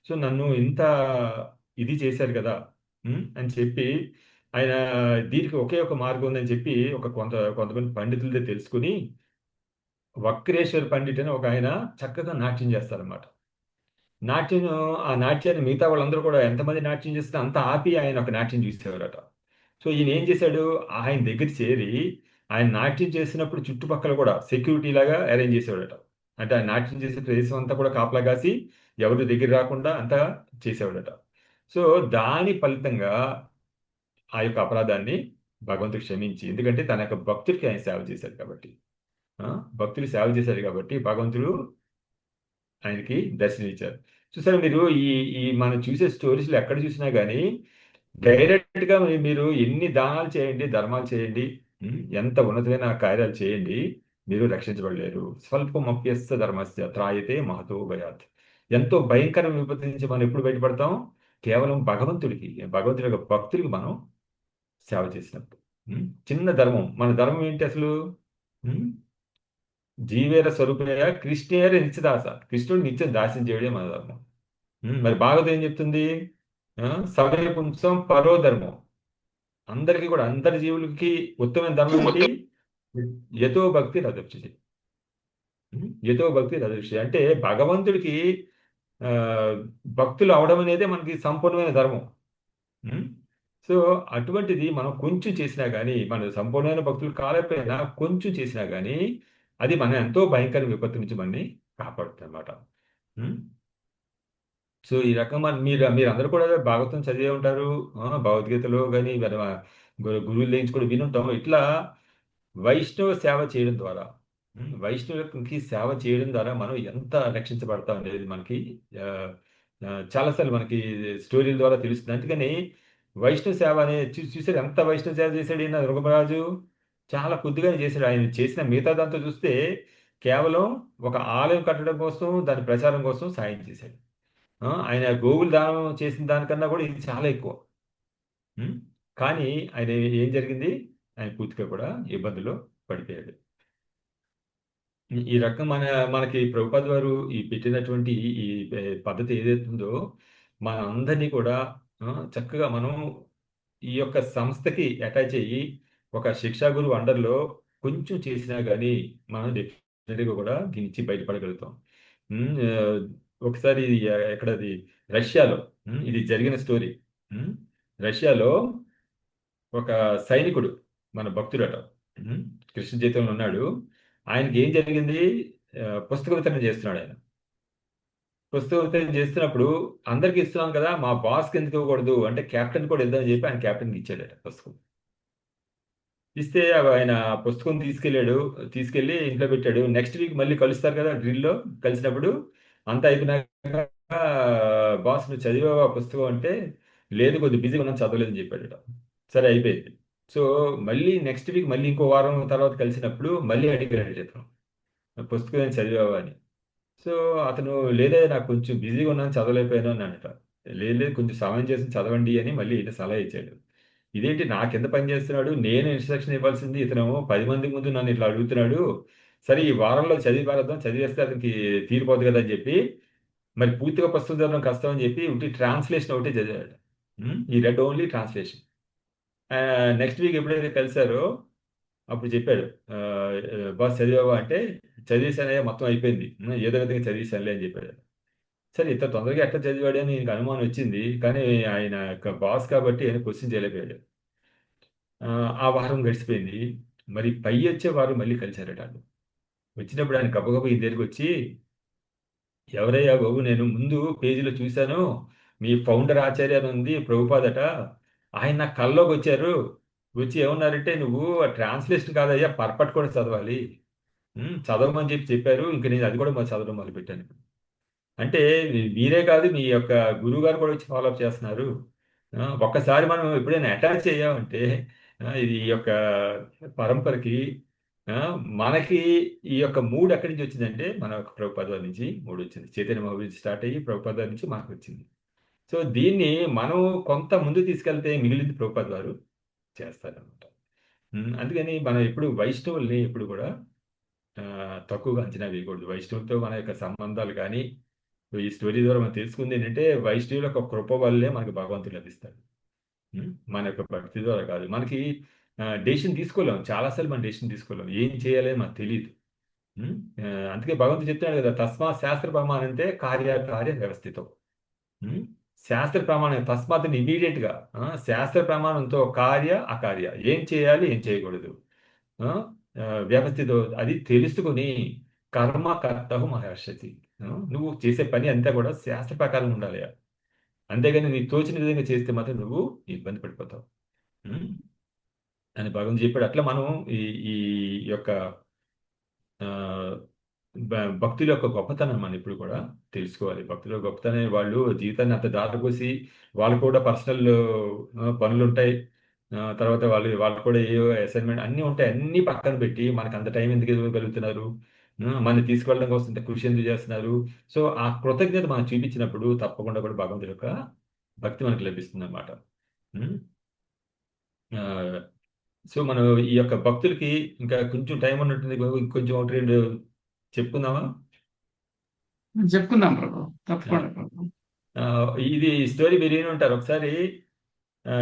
సో నన్ను ఇంత ఇది చేశారు కదా అని చెప్పి ఆయన దీనికి ఒకే ఒక మార్గం ఉందని చెప్పి కొంతమంది పండితులదే తెలుసుకుని వక్రేశ్వర్ పండిట్ అని ఒక ఆయన చక్కగా నాట్యం చేస్తారన్నమాట. నాట్యం ఆ నాట్యాన్ని మిగతా వాళ్ళందరూ కూడా ఎంతమంది నాట్యం చేస్తే అంత ఆపి ఆయన ఒక నాట్యం చూసేవారట. సో ఈయన ఏం చేశాడు, ఆయన దగ్గర చేరి ఆయన నాట్యం చేసినప్పుడు చుట్టుపక్కల కూడా సెక్యూరిటీ లాగా అరేంజ్ చేసేవాడట. అంటే ఆయన నాట్యం చేసే ప్రదేశం అంతా కూడా కాపలా కాసి ఎవరి దగ్గర రాకుండా అంతా చేసేవాడట. సో దాని ఫలితంగా ఆ యొక్క అపరాధాన్ని భగవంతుడు క్షమించి, ఎందుకంటే తన యొక్క భక్తుడికి ఆయన సేవ చేశారు కాబట్టి ఆ, భక్తులు సేవ చేశారు కాబట్టి భగవంతుడు ఆయనకి దర్శనమిచ్చారు. చూసారా మీరు ఈ ఈ మనం చూసే స్టోరీస్లో ఎక్కడ చూసినా కానీ డైరెక్ట్ గా మీరు ఎన్ని దానాలు చేయండి, ధర్మాలు చేయండి, ఎంత ఉన్నతమైన కార్యాలు చేయండి, మీరు రక్షించబడలేరు. స్వల్పం అప్యస్త ధర్మస్య త్రాయతే మహతో భయాత్. ఎంతో భయంకర విపత్తు నుంచి మనం ఎప్పుడు బయటపడతాం? కేవలం భగవంతుడి యొక్క భక్తుడికి మనం సేవ చేసినప్పుడు. చిన్న ధర్మం, మన ధర్మం ఏంటి అసలు? ఉమ్, జీవేర స్వరూపేయ కృష్ణేర నిత్యదాస. కృష్ణుడు నిత్యం దాస్యం చేయడే మన ధర్మం. మరి భాగవతం ఏం చెప్తుంది? సమయ పుంసం పరో ధర్మం. అందరికీ కూడా అందరి జీవులకి ఉత్తమమైన ధర్మం ఏంటి? యతో భక్తి రథోక్షి. యతో భక్తి రథోక్షి అంటే భగవంతుడికి ఆ, భక్తులు అవడం అనేది మనకి సంపూర్ణమైన ధర్మం. ఉమ్, సో అటువంటిది మనం కొంచెం చేసినా కానీ, మన సంపూర్ణమైన భక్తులు కాలేకపోయినా కొంచెం చేసినా కానీ అది మన ఎంతో భయంకర విపత్తు నుంచి మనని కాపాడుతుంది అనమాట. సో ఈ రకంగా మీరందరూ కూడా భాగవతం చదివే ఉంటారు. భగవద్గీతలో కానీ గురువుల నుంచి కూడా వినుంటాం. ఇట్లా వైష్ణవ సేవ చేయడం ద్వారా వైష్ణవులకి సేవ చేయడం ద్వారా మనం ఎంత రక్షించబడతాం అనేది మనకి ఆ, చాలాసార్లు మనకి స్టోరీల ద్వారా తెలుస్తుంది. అందుకని వైష్ణవ సేవ అనే చూసారు ఎంత వైష్ణవ సేవ చేశాడు ఈయన ధృగరాజు. చాలా కొద్దిగానే చేశాడు. ఆయన చేసిన మిగతా దాంతో చూస్తే కేవలం ఒక ఆలయం కట్టడం కోసం, దాని ప్రచారం కోసం సాయం చేశాడు. ఆయన గోవులు దానం చేసిన దానికన్నా కూడా ఇది చాలా ఎక్కువ. ఉం? కానీ ఆయన ఏం జరిగింది? ఆయన పూర్తిగా కూడా ఇబ్బందుల్లో పడిపోయాడు. ఈ రకం మనకి ప్రభుపాద్ వారు ఈ పెట్టినటువంటి ఈ పద్ధతి ఏదైతే ఉందో మన అందరినీ కూడా ఆ, చక్కగా మనం ఈ యొక్క సంస్థకి అటాచ్ అయ్యి ఒక శిక్షా గురువు అండర్లో కొంచెం చేసినా కానీ మనం డెఫినెట్గా కూడా దీని నుంచి బయటపడగలుగుతాం. ఉమ్, ఆ, ఒకసారి ఇది ఎక్కడది రష్యాలో, ఇది జరిగిన స్టోరీ. ఉమ్, రష్యాలో ఒక సైనికుడు, మన భక్తుడట, ఉమ్, కృష్ణ చైతన్యంలో ఉన్నాడు. ఆయనకి ఏం జరిగింది? పుస్తక వితరణ చేస్తున్నాడు ఆయన. పుస్తక వితరణ చేస్తున్నప్పుడు అందరికి ఇస్తున్నాం కదా, మా బాస్కి ఎందుకు ఇవ్వకూడదు అంటే కెప్టెన్ కూడా ఇద్దామని చెప్పి ఆయన కెప్టెన్కి ఇచ్చాడట పుస్తకం. ఇస్తే ఆయన పుస్తకం తీసుకెళ్ళాడు. తీసుకెళ్ళి ఇంట్లో పెట్టాడు. నెక్స్ట్ వీక్ మళ్ళీ కలుస్తారు కదా డ్రిల్లో. కలిసినప్పుడు అంతా అయిపోయినాక బాస్ నువ్వు చదివావా ఆ పుస్తకం అంటే లేదు, కొద్దిగా బిజీగా ఉన్నాను చదవలేదని చెప్పాడట. సరే అయిపోయింది. సో మళ్ళీ నెక్స్ట్ వీక్ మళ్ళీ ఇంకో వారం తర్వాత కలిసినప్పుడు మళ్ళీ అడిగాడు ఇతను, పుస్తకం ఏం చదివావా అని. సో అతను లేదే నాకు కొంచెం బిజీగా ఉన్నాను చదవలేకపోయాను అన్నాడట. లేదు లేదు, కొంచెం సమయం చేసి చదవండి అని మళ్ళీ ఈయన సలహా ఇచ్చాడు. ఇదేంటి నా కింద పని చేస్తున్నాడు, నేను ఇన్స్ట్రక్షన్ ఇవ్వాల్సింది, ఇతనేమో 10 మంది ముందు నన్ను ఇట్లా అడుగుతున్నాడు. సరే ఈ వారంలో చదివి పారేద్దాం, చదివేస్తే అతనికి తీరిపోదు కదా అని చెప్పి మరి పూర్తిగా పుస్తకం చదవడం కష్టం అని చెప్పి ఒకటి ట్రాన్స్లేషన్ ఒకటి చదివాడు. ఈ red only translation. Next week ఎప్పుడైతే కలిసారో అప్పుడు చెప్పాడు, "ఆ, బాస్ చదివావా అంటే చదివేశానయ్యా మొత్తం అయిపోయింది, ఏదో విధంగా చదివేశానులే అని చెప్పాడు. సరే ఇంత తొందరగా ఎట్లా చదివాడు అని నీకు అనుమానం వచ్చింది, కానీ ఆయన యొక్క బాస్ కాబట్టి ఆయన క్వశ్చన్ చేయలేకపోయాడు. ఆ ఆ వారం గడిచిపోయింది. మరి పై వచ్చే వారం మళ్ళీ కలిశారట వాళ్ళు. వచ్చినప్పుడు ఆయన గబగబా ఈ దగ్గరికి వచ్చి, ఎవరయ్యా బాబు, నేను ముందు పేజీలో చూశాను, మీ ఫౌండర్ ఆచార్య అని ఉంది ప్రభుపాదట, ఆయన నా కల్లోకి వచ్చారు. వచ్చి ఏమన్నారంటే నువ్వు ఆ ట్రాన్స్లేషన్ కాదయ్యా పర్పట్ కూడా చదవాలి, చదవమని చెప్పి చెప్పారు. ఇంక నేను అది కూడా మరి చదవడం మొదలుపెట్టాను. అంటే మీరే కాదు, మీ యొక్క గురువు గారు కూడా వచ్చి ఫాలోఅప్ చేస్తున్నారు. ఒక్కసారి మనం ఎప్పుడైనా అటాచ్ అయ్యామంటే ఇది ఈ యొక్క పరంపరకి, ఆ, మనకి ఈ యొక్క మూడు ఎక్కడి నుంచి వచ్చిందంటే మన యొక్క ప్రభుపాద నుంచి మూడు వచ్చింది. చైతన్య మహాప్రభు నుంచి స్టార్ట్ అయ్యి ప్రభుపాద నుంచి మనకు వచ్చింది. సో దీన్ని మనం కొంత ముందు తీసుకెళ్తే మిగిలింది ప్రభుపాద వారు చేస్తారనమాట. అందుకని మనం ఎప్పుడు వైష్ణవుల్ని ఎప్పుడు కూడా ఆ, తక్కువగా అంచనా వేయకూడదు. వైష్ణవులతో మన యొక్క సంబంధాలు కానీ ఈ స్టోరీ ద్వారా మనం తెలుసుకుంది ఏంటంటే వైష్ణవుల యొక్క కృప వల్లే మనకి భగవంతుడు లభిస్తాడు. మన యొక్క భక్తి ద్వారా కాదు. మనకి డెసిషన్ తీసుకోలేం, చాలాసార్లు మనం డెసిషన్ తీసుకోలేం, ఏం చేయాలి అని మనకు తెలియదు. ఉమ్, ఆ, అందుకే భగవంతుడు చెప్తున్నాడు కదా, తస్మాత్ శాస్త్ర ప్రమాణం అంటే కార్య వ్యవస్థితం. ఉమ్, శాస్త్ర ప్రమాణం తస్మాత్ ఇమీడియట్ గా శాస్త్ర ప్రమాణంతో కార్య అకార్య ఏం చేయాలి ఏం చేయకూడదు, ఆ, వ్యవస్థిత అది తెలుసుకుని కర్మ కర్తవు మహర్షి. నువ్వు చేసే పని అంతా కూడా శాస్త్ర ప్రకారం ఉండాలి. అంతేగాని నీకు తోచిన విధంగా చేస్తే మాత్రం నువ్వు ఇబ్బంది పడిపోతావు. ఉమ్, అని భగవంతుడు చెప్పాడు. అట్లా మనం ఈ ఈ యొక్క ఆ, భక్తుల యొక్క గొప్పతనం మనం ఇప్పుడు కూడా తెలుసుకోవాలి. భక్తుల గొప్పతనం, వాళ్ళు జీవితాన్ని అంత దాటపోసి వాళ్ళు కూడా పర్సనల్ పనులు ఉంటాయి. తర్వాత వాళ్ళు కూడా ఏ అసైన్మెంట్ అన్నీ ఉంటాయి, అన్నీ పక్కన పెట్టి మనకు అంత టైం ఎందుకు ఇవ్వగలుగుతున్నారు, మనం తీసుకెళ్ళడం కోసం ఇంత కృషి ఎందుకు చేస్తున్నారు. సో ఆ కృతజ్ఞత మనం చూపించినప్పుడు తప్పకుండా కూడా భగవంతుడి యొక్క భక్తి మనకు లభిస్తుంది అన్నమాట. సో మనం ఈ యొక్క భక్తులకి ఇంకా కొంచెం టైం ఉన్నట్టుంది బాబు, ఇంకొంచెం ఒకటి రెండు చెప్పుకుందామా? చెప్పుకుందాం ప్రభు, ఆ, తప్పకుండా ప్రభు. ఆ, ఇది స్టోరీ మీరు ఏమి ఉంటారు ఒకసారి. ఆ,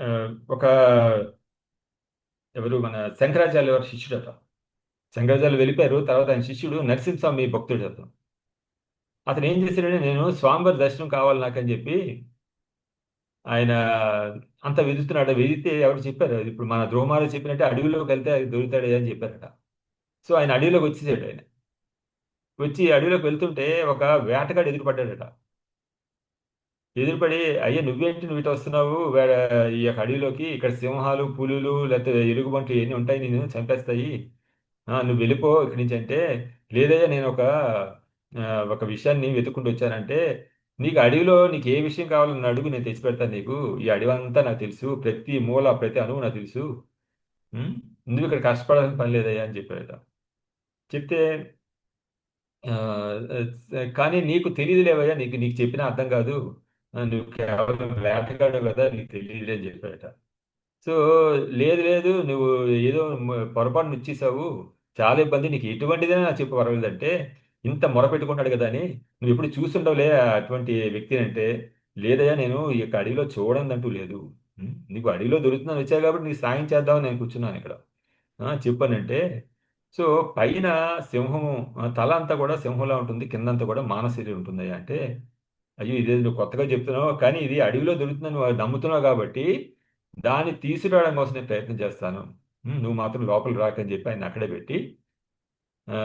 ఆ, ఒక ఎవరు మన శంకరాచార్య వారి శిష్యుడట. శంకరాచార్యులు వెళ్ళిపోయారు, తర్వాత ఆయన శిష్యుడు నరసింహస్వామి భక్తుడు అతను. అతను ఏం చేశాడంటే, నేను స్వామివారి దర్శనం కావాలి నాకని చెప్పి ఆయన అంత వెతుకుతున్నాడు. వెదిగితే ఎవరు చెప్పారు, ఇప్పుడు మన ద్రోమాలు చెప్పినట్టే అడవిలోకి వెళ్తే అది దొరుకుతాడు అని చెప్పారట. సో ఆయన అడవిలోకి వచ్చేసాడు. ఆయన వచ్చి అడవిలోకి వెళ్తుంటే ఒక వేటగాడు ఎదురుపడ్డాడట. ఎదురుపడి, అయ్యా నువ్వేంటి నువ్వు ఇటు వస్తున్నావు ఈ యొక్క అడవిలోకి, ఇక్కడ సింహాలు పులులు లేకపోతే ఎలుగుబంట్లు ఇవన్నీ ఉంటాయి, నేను చంపేస్తాయి, నువ్వు వెళ్ళిపో ఇక్కడి నుంచి అంటే, లేదయ్యా నేను ఆ, ఒక విషయాన్ని వెతుక్కుంటూ వచ్చానంటే, నీకు అడవిలో నీకు ఏ విషయం కావాలో నన్ను అడుగు, నేను తెచ్చి పెడతాను నీకు, ఈ అడవి అంతా నాకు తెలుసు, ప్రతి మూల ప్రతి అణువు నాకు తెలుసు. నువ్వు ఇక్కడ కష్టపడాల్సిన పని లేదయ్యా అని చెప్పాడట. చెప్తే కానీ నీకు తెలియదులేవయ్యా, నీకు నీకు చెప్పినా అర్థం కాదు. నువ్వు కేవలం వేటగాడు కదా, నీకు తెలియదులే అని చెప్పాడట. సో లేదు లేదు, నువ్వు ఏదో పొరపాటున ఇచ్చేసావు, చాలా ఇబ్బంది, నీకు ఎటువంటిదైనా నాకు చెప్పు పర్వాలేదంటే, ఇంత మొర పెట్టుకున్నాడు కదా అని, నువ్వు ఎప్పుడు చూస్తుండవులే అటువంటి వ్యక్తిని అంటే, లేదయ్యా నేను ఈ యొక్క అడవిలో చూడందంటూ లేదు. నీకు అడవిలో దొరుకుతుందని వచ్చావు కాబట్టి నీకు సాయం చేద్దామని నేను కూర్చున్నాను ఇక్కడ. చెప్పానంటే, సో పైన సింహము తల అంతా కూడా సింహంలా ఉంటుంది, కిందంతా కూడా మానవ శరీరం ఉంటుంది అంటే, అయ్యో ఇదే నువ్వు కొత్తగా చెప్తున్నావు, కానీ ఇది అడవిలో దొరుకుతుందని నువ్వు నమ్ముతున్నావు కాబట్టి దాన్ని తీసుకురావడం కోసం నేను ప్రయత్నం చేస్తాను. నువ్వు మాత్రం లోపల రాకని చెప్పి ఆయన అక్కడే పెట్టి ఆ,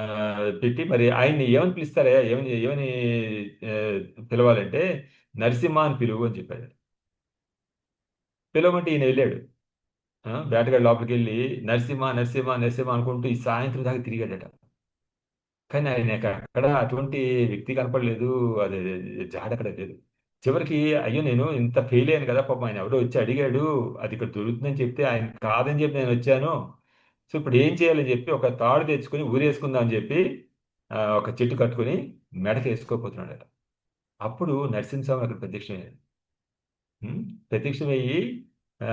పెట్టి మరి ఆయన్ని ఏమని పిలుస్తారా, ఏమని ఏమని ఆ, పిలవాలంటే నరసింహ అని పిలువు అని చెప్పాడు. పిలవమంటే ఈయన వెళ్ళాడు. వేటగాడి లోపలికి వెళ్ళి నరసింహ నరసింహ నరసింహ అనుకుంటూ ఈ సాయంత్రం దాకా తిరిగాడట. కానీ ఆయనకు అక్కడ అటువంటి వ్యక్తి కనపడలేదు. అది జాడ అక్కడ లేదు. చివరికి అయ్యో నేను ఇంత ఫెయిల్ అయ్యాను కదా పాపం, ఆయన ఎవడో వచ్చి అడిగాడు, అది ఇక్కడ దొరుకుతుందని చెప్తే ఆయన కాదని చెప్పి నేను వచ్చాను. సో ఇప్పుడు ఏం చేయాలని చెప్పి ఒక తాడు తెచ్చుకొని ఊరేసుకుందాం అని చెప్పి ఒక చెట్టు కట్టుకొని మెడకి వేసుకోపోతున్నాడట. అప్పుడు నరసింహస్వామి అక్కడ ప్రత్యక్షమయ్యాడు. ఉమ్, ప్రత్యక్షమయ్యి ఆ,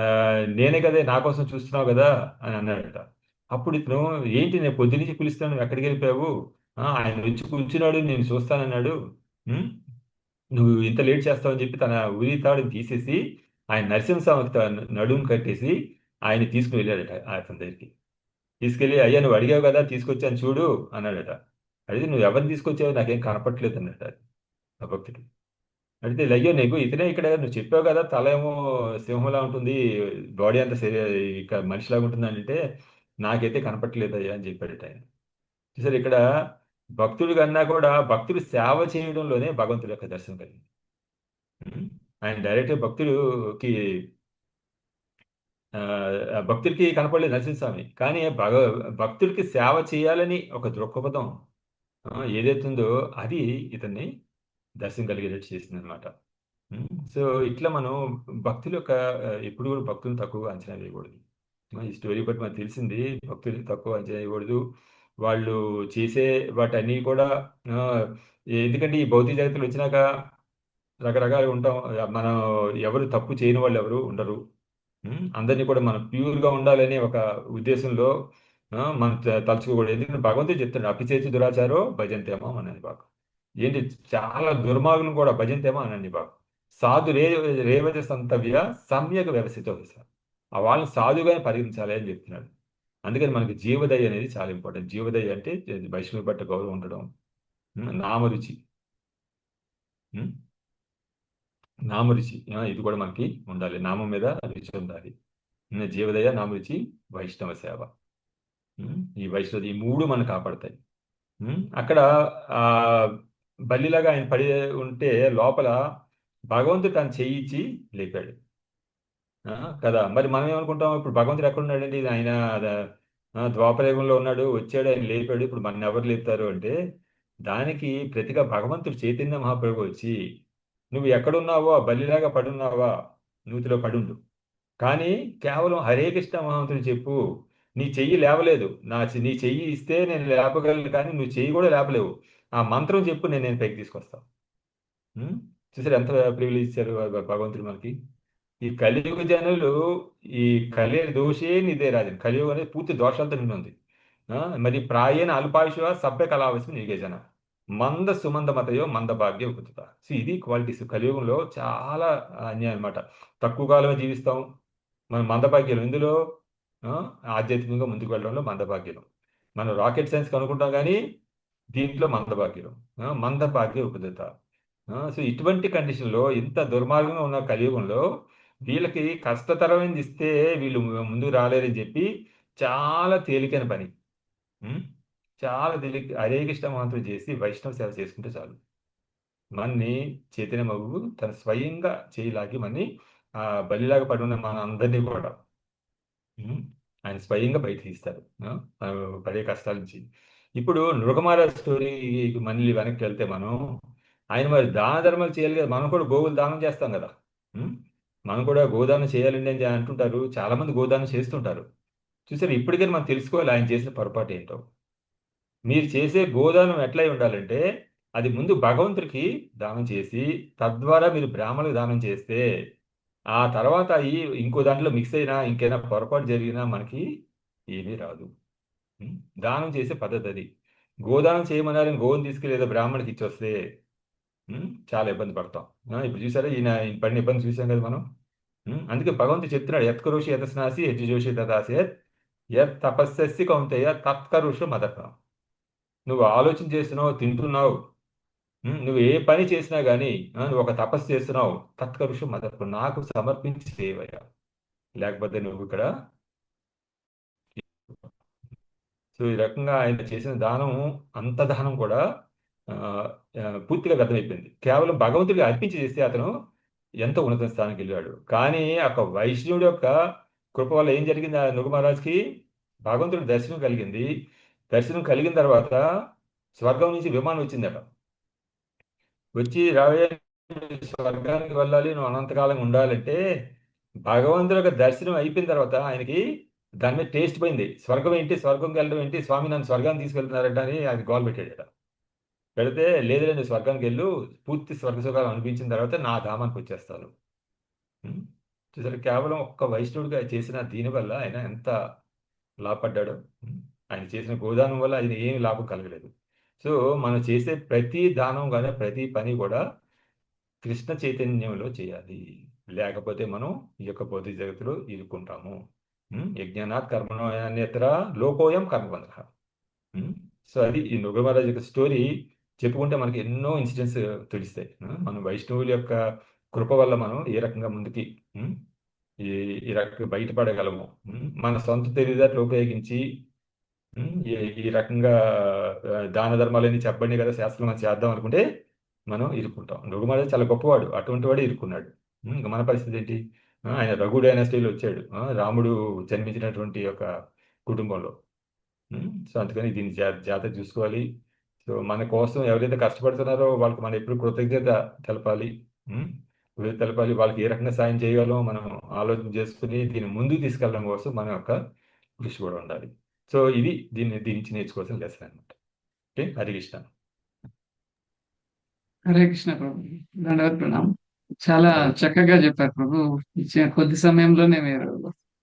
నేనే కదా నా కోసం చూస్తున్నావు కదా అని అన్నాడట. అప్పుడు ఇతను ఏంటి నేను పొద్దున్నుంచి పిలుస్తాను, నువ్వు ఎక్కడికి వెళ్ళిపోయావు? ఆయన వచ్చి కూర్చున్నాడు నేను చూస్తానన్నాడు. ఉమ్, నువ్వు ఇంత లేట్ చేస్తావని చెప్పి తన ఉరి తాడుని తీసేసి ఆయన నరసింహస్వామికి నడుము కట్టేసి ఆయన తీసుకుని వెళ్ళాడట అతని దగ్గరికి. తీసుకెళ్ళి అయ్యా నువ్వు అడిగావు కదా తీసుకొచ్చాను చూడు అన్నాడట. అడిగితే నువ్వు ఎవరిని తీసుకొచ్చావు నాకేం కనపట్లేదు అన్నట ఆ భక్తుడు. అడిగితే అయ్యో నీకు ఇతనే ఇక్కడ నువ్వు చెప్పావు కదా తల ఏమో సింహంలా ఉంటుంది, బాడీ అంతా ఇక మనిషిలాగా ఉంటుంది అంటే నాకైతే కనపట్లేదు అయ్యా అని చెప్పాడట ఆయన. చూసారు ఇక్కడ భక్తుడి కన్నా కూడా భక్తుడు సేవ చేయడంలోనే భగవంతుడి యొక్క దర్శనం కలిగింది. ఉం? ఆయన డైరెక్ట్ భక్తుడికి ఆ, భక్తుడికి కనపడలేదు నరసింహస్వామి, కానీ భక్తుడికి సేవ చేయాలని ఒక దృక్పథం ఏదైతుందో అది ఇతన్ని దర్శనం కలిగేటట్టు చేసింది అనమాట. సో ఇట్లా మనం భక్తుల యొక్క ఎప్పుడు కూడా భక్తులను తక్కువగా అంచనా వేయకూడదు. ఈ స్టోరీ బట్టి మనకు తెలిసింది, భక్తుల్ని తక్కువ అంచనా వేయకూడదు. వాళ్ళు చేసే వాటన్నీ కూడా ఆ, ఎందుకంటే ఈ భౌతిక జగత్తులు వచ్చినాక రకరకాలుగా ఉంటాం. మనం ఎవరు తప్పు చేయని వాళ్ళు ఎవరు ఉండరు. అందరినీ కూడా మనం ప్యూర్గా ఉండాలనే ఒక ఉద్దేశంలో మనం తలుచుకోకూడదు. ఎందుకంటే భగవంతుడు చెప్తాడు అపిచేతి దురాచారో భజంతేమో అనండి బాగా. ఏంటి చాలా దుర్మార్గులను కూడా భజంతేమో అనండి బాగా. సాధు రేవతి సంతవ్య సమ్యక్ వ్యవస్థిత ఆ వాళ్ళని సాధుగానే పరిగణించాలి అని చెప్తున్నాడు. అందుకని మనకి జీవదయ అనేది చాలా ఇంపార్టెంట్. జీవదయ అంటే వైష్ణవి పట్ల గౌరవం ఉండడం, నామరుచి. ఉం? నామరుచి ఇది కూడా మనకి ఉండాలి, నామం మీద రుచి ఉండాలి. జీవదయ నామరుచి వైష్ణవ సేవ. ఈ వైష్ణవ ఈ మూడు మనం కాపాడతాయి. అక్కడ ఆ బల్లిలాగా ఆయన పడి ఉంటే లోపల భగవంతుడు తను చేయించి లేపాడు. ఆ, కదా మరి మనం ఏమనుకుంటాం, ఇప్పుడు భగవంతుడు ఎక్కడ ఉన్నాడండి, ఆయన ద్వాపరయుగంలో ఉన్నాడు వచ్చాడు ఆయన లేపాడు, ఇప్పుడు మన ఎవరు లేపుతారు అంటే దానికి ప్రతిగా భగవంతుడు చైతన్య మహాప్రభు వచ్చి నువ్వు ఎక్కడున్నావో ఆ బల్లిలాగా పడున్నావా, నూతిలో పడుండు, కానీ కేవలం హరే కృష్ణ మహామంత్రులు చెప్పు, నీ చెయ్యి లేవలేదు, నీ చెయ్యి ఇస్తే నేను లేపగలను కానీ నువ్వు చెయ్యి కూడా లేపలేవు, ఆ మంత్రం చెప్పు నేను పైకి తీసుకొస్తాను. ఉం? చూసారు ఎంత ప్రివిలేజ్ ఇచ్చారు భగవంతుడు మనకి. ఈ కలియుగ జనులు ఈ కలి దోషే నిదే రాజన్, కలియుగం అనేది పూర్తి దోషాలతో నిండి ఉంది. మరి ప్రాయేణ అల్పాయుష సభ్య కళావశం నీకే జన మంద సుమంద మతయో మంద భాగ్య ఉపతుత. సో ఇది క్వాలిటీస్ కలియుగంలో చాలా అన్యాయం అనమాట. తక్కువ కాలమే జీవిస్తాం మనం, మందభాగ్యులం ఇందులో. ఆ, ఆధ్యాత్మికంగా ముందుకు వెళ్ళడంలో మందభాగ్యులం. మనం రాకెట్ సైన్స్ కనుక్కుంటాం కానీ దీంట్లో మందభాగ్యులం. మందభాగ్య ఉపదిత. సో ఇటువంటి కండిషన్లో ఇంత దుర్మార్గంగా ఉన్న కలియుగంలో వీళ్ళకి కష్టతరమైనది ఇస్తే వీళ్ళు ముందుకు రాలేరని చెప్పి చాలా తేలికైన పని. ఉం? చాలా తేలిక హరే కృష్ణ మహాంతులు చేసి వైష్ణవ సేవ చేసుకుంటే చాలు. మన్ని చైతన్య మగు తన స్వయంగా చేయలాగి మన్ని ఆ బలిలాగా పడి ఉన్న మన అందరినీ కూడా ఉం, ఆయన స్వయంగా బయట తీస్తారు మనం పడే కష్టాల నుంచి. ఇప్పుడు నృగమార స్టోరీ మళ్ళీ వెనక్కి వెళ్తే మనం, ఆయన మరి దాన ధర్మాలు చేయాలి కదా, మనం కూడా గోవులు దానం చేస్తాం కదా. ఉం? మనం కూడా గోదానం చేయాలండి అని అంటుంటారు, చాలా మంది గోదానం చేస్తుంటారు. చూసారు, ఇప్పటికైనా మనం తెలుసుకోవాలి ఆయన చేసిన పొరపాటు ఏంటో. మీరు చేసే గోదానం ఎట్లా అయి ఉండాలంటే, అది ముందు భగవంతుడికి దానం చేసి, తద్వారా మీరు బ్రాహ్మణులకు దానం చేస్తే, ఆ తర్వాత ఇంకో దాంట్లో మిక్స్ అయినా ఇంకేదైనా పొరపాటు జరిగినా మనకి ఏమీ రాదు. ఉం? దానం చేసే పద్ధతి అది. గోదానం చేయమన్నారని గోవుని తీసుకెళ్ళి ఏదో బ్రాహ్మణికి ఇచ్చొస్తే ఉం? చాలా ఇబ్బంది పడతాం. ఇప్పుడు చూసారా ఈయన పడిన ఇబ్బంది చూసాం కదా మనం. అందుకే భగవంతుడు చెప్తున్నాడు, యత్కరోషి యతస్నాసి యజ్జోషి తదాసేత్ యత్ తపస్సస్సి కౌంతేయ తత్కరుషు మదర్హ. నువ్వు ఆలోచన చేస్తున్నావు, తింటున్నావు, నువ్వు ఏ పని చేసినా కానీ, నువ్వు ఒక తపస్సు చేస్తున్నావు, తత్కరుషు మదర్హ, నాకు సమర్పించి చేయవయ్యా, లేకపోతే నువ్వు ఇక్కడ. సో ఈ రకంగా ఆయన చేసిన దానం, అంత దానం కూడా ఆ, పూర్తిగా వ్యర్థమైపోయింది. కేవలం భగవంతుడికి అర్పించి చేస్తే అతను ఎంతో ఉన్నత స్థానానికి వెళ్ళాడు. కానీ ఒక వైష్ణవుడి యొక్క కృప వల్ల ఏం జరిగింది? ఆ నృగ మహారాజ్కి భగవంతుడి దర్శనం కలిగింది. దర్శనం కలిగిన తర్వాత స్వర్గం నుంచి విమానం వచ్చిందట. వచ్చి రావే, స్వర్గానికి వెళ్ళాలి, నువ్వు అనంతకాలం ఉండాలంటే, భగవంతుడి యొక్క దర్శనం అయిపోయిన తర్వాత ఆయనకి దాని మీద టేస్ట్ పోయింది. స్వర్గం ఏంటి, స్వర్గంకి వెళ్ళడం ఏంటి, స్వామి నన్ను స్వర్గానికి తీసుకెళ్తున్నారంట అని అది గోల్ పెట్టాడు. పెడితే లేదులే, నువ్వు స్వర్గానికి వెళ్ళు, పూర్తి స్వర్గ సుఖాలు అనిపించిన తర్వాత నా ధామానికి వచ్చేస్తాను. ఉం? చూసారు, కేవలం ఒక్క వైష్ణవుడిగా చేసిన దీని వల్ల ఆయన ఎంత లాభపడ్డాడు. ఉం? ఆయన చేసిన గోదానం వల్ల ఆయన ఏమి లాభం కలగలేదు. సో మనం చేసే ప్రతి దానం కానీ ప్రతి పని కూడా కృష్ణ చైతన్యంలో చేయాలి. లేకపోతే మనం ఈ యొక్క భౌతిక జగత్తులో ఇరుక్కుంటాము. యజ్ఞానాత్ కర్మణో అన్యత్ర లోకోయం కర్మబంధ. సో అది ఈ నృగ మహారాజ్ యొక్క స్టోరీ చెప్పుకుంటే మనకి ఎన్నో ఇన్సిడెంట్స్ తెలుస్తాయి. మనం వైష్ణవుల యొక్క కృప వల్ల మనం ఏ రకంగా ముందుకి ఉం, ఈ ఈ రకంగా బయటపడగలము. మన సొంత తెలివితేటలు ఉపయోగించి ఈ ఈ రకంగా దాన ధర్మాలన్నీ చెప్పండి కదా శాస్త్రం, మనం చేద్దాం అనుకుంటే మనం ఇరుక్కుంటాం. నృగమహారాజు చాలా గొప్పవాడు, అటువంటి వాడే ఇరుక్కున్నాడు. ఇంకా మన పరిస్థితి ఏంటి? ఆయన రఘు డైనాసిటీలో వచ్చాడు, రాముడు జన్మించినటువంటి ఒక కుటుంబంలో. సో అందుకని దీన్ని జాగ్రత్త చూసుకోవాలి. సో మన కోసం ఎవరైతే కష్టపడుతున్నారో వాళ్ళకి మనం ఎప్పుడు కృతజ్ఞత తెలపాలి. ఉం? కృతజ్ఞత తెలపాలి. వాళ్ళకి ఏ రకంగా సాయం చేయగలమో మనం ఆలోచన చేసుకుని దీన్ని ముందుకు తీసుకెళ్ళడం కోసం మన యొక్క కృషి కూడా ఉండాలి. సో ఇది దీని నుంచి నేర్చుకోవాల్సిన లెసన్ అనమాట. ఓకే, హరి కృష్ణ. హరే కృష్ణ ప్రభు. దండవత్ ప్రణామం. చాలా ధన్యవాదాలు. చక్కగా చెప్పారు ప్రభు. ఇచ్చిన కొద్ది సమయంలోనే మీరు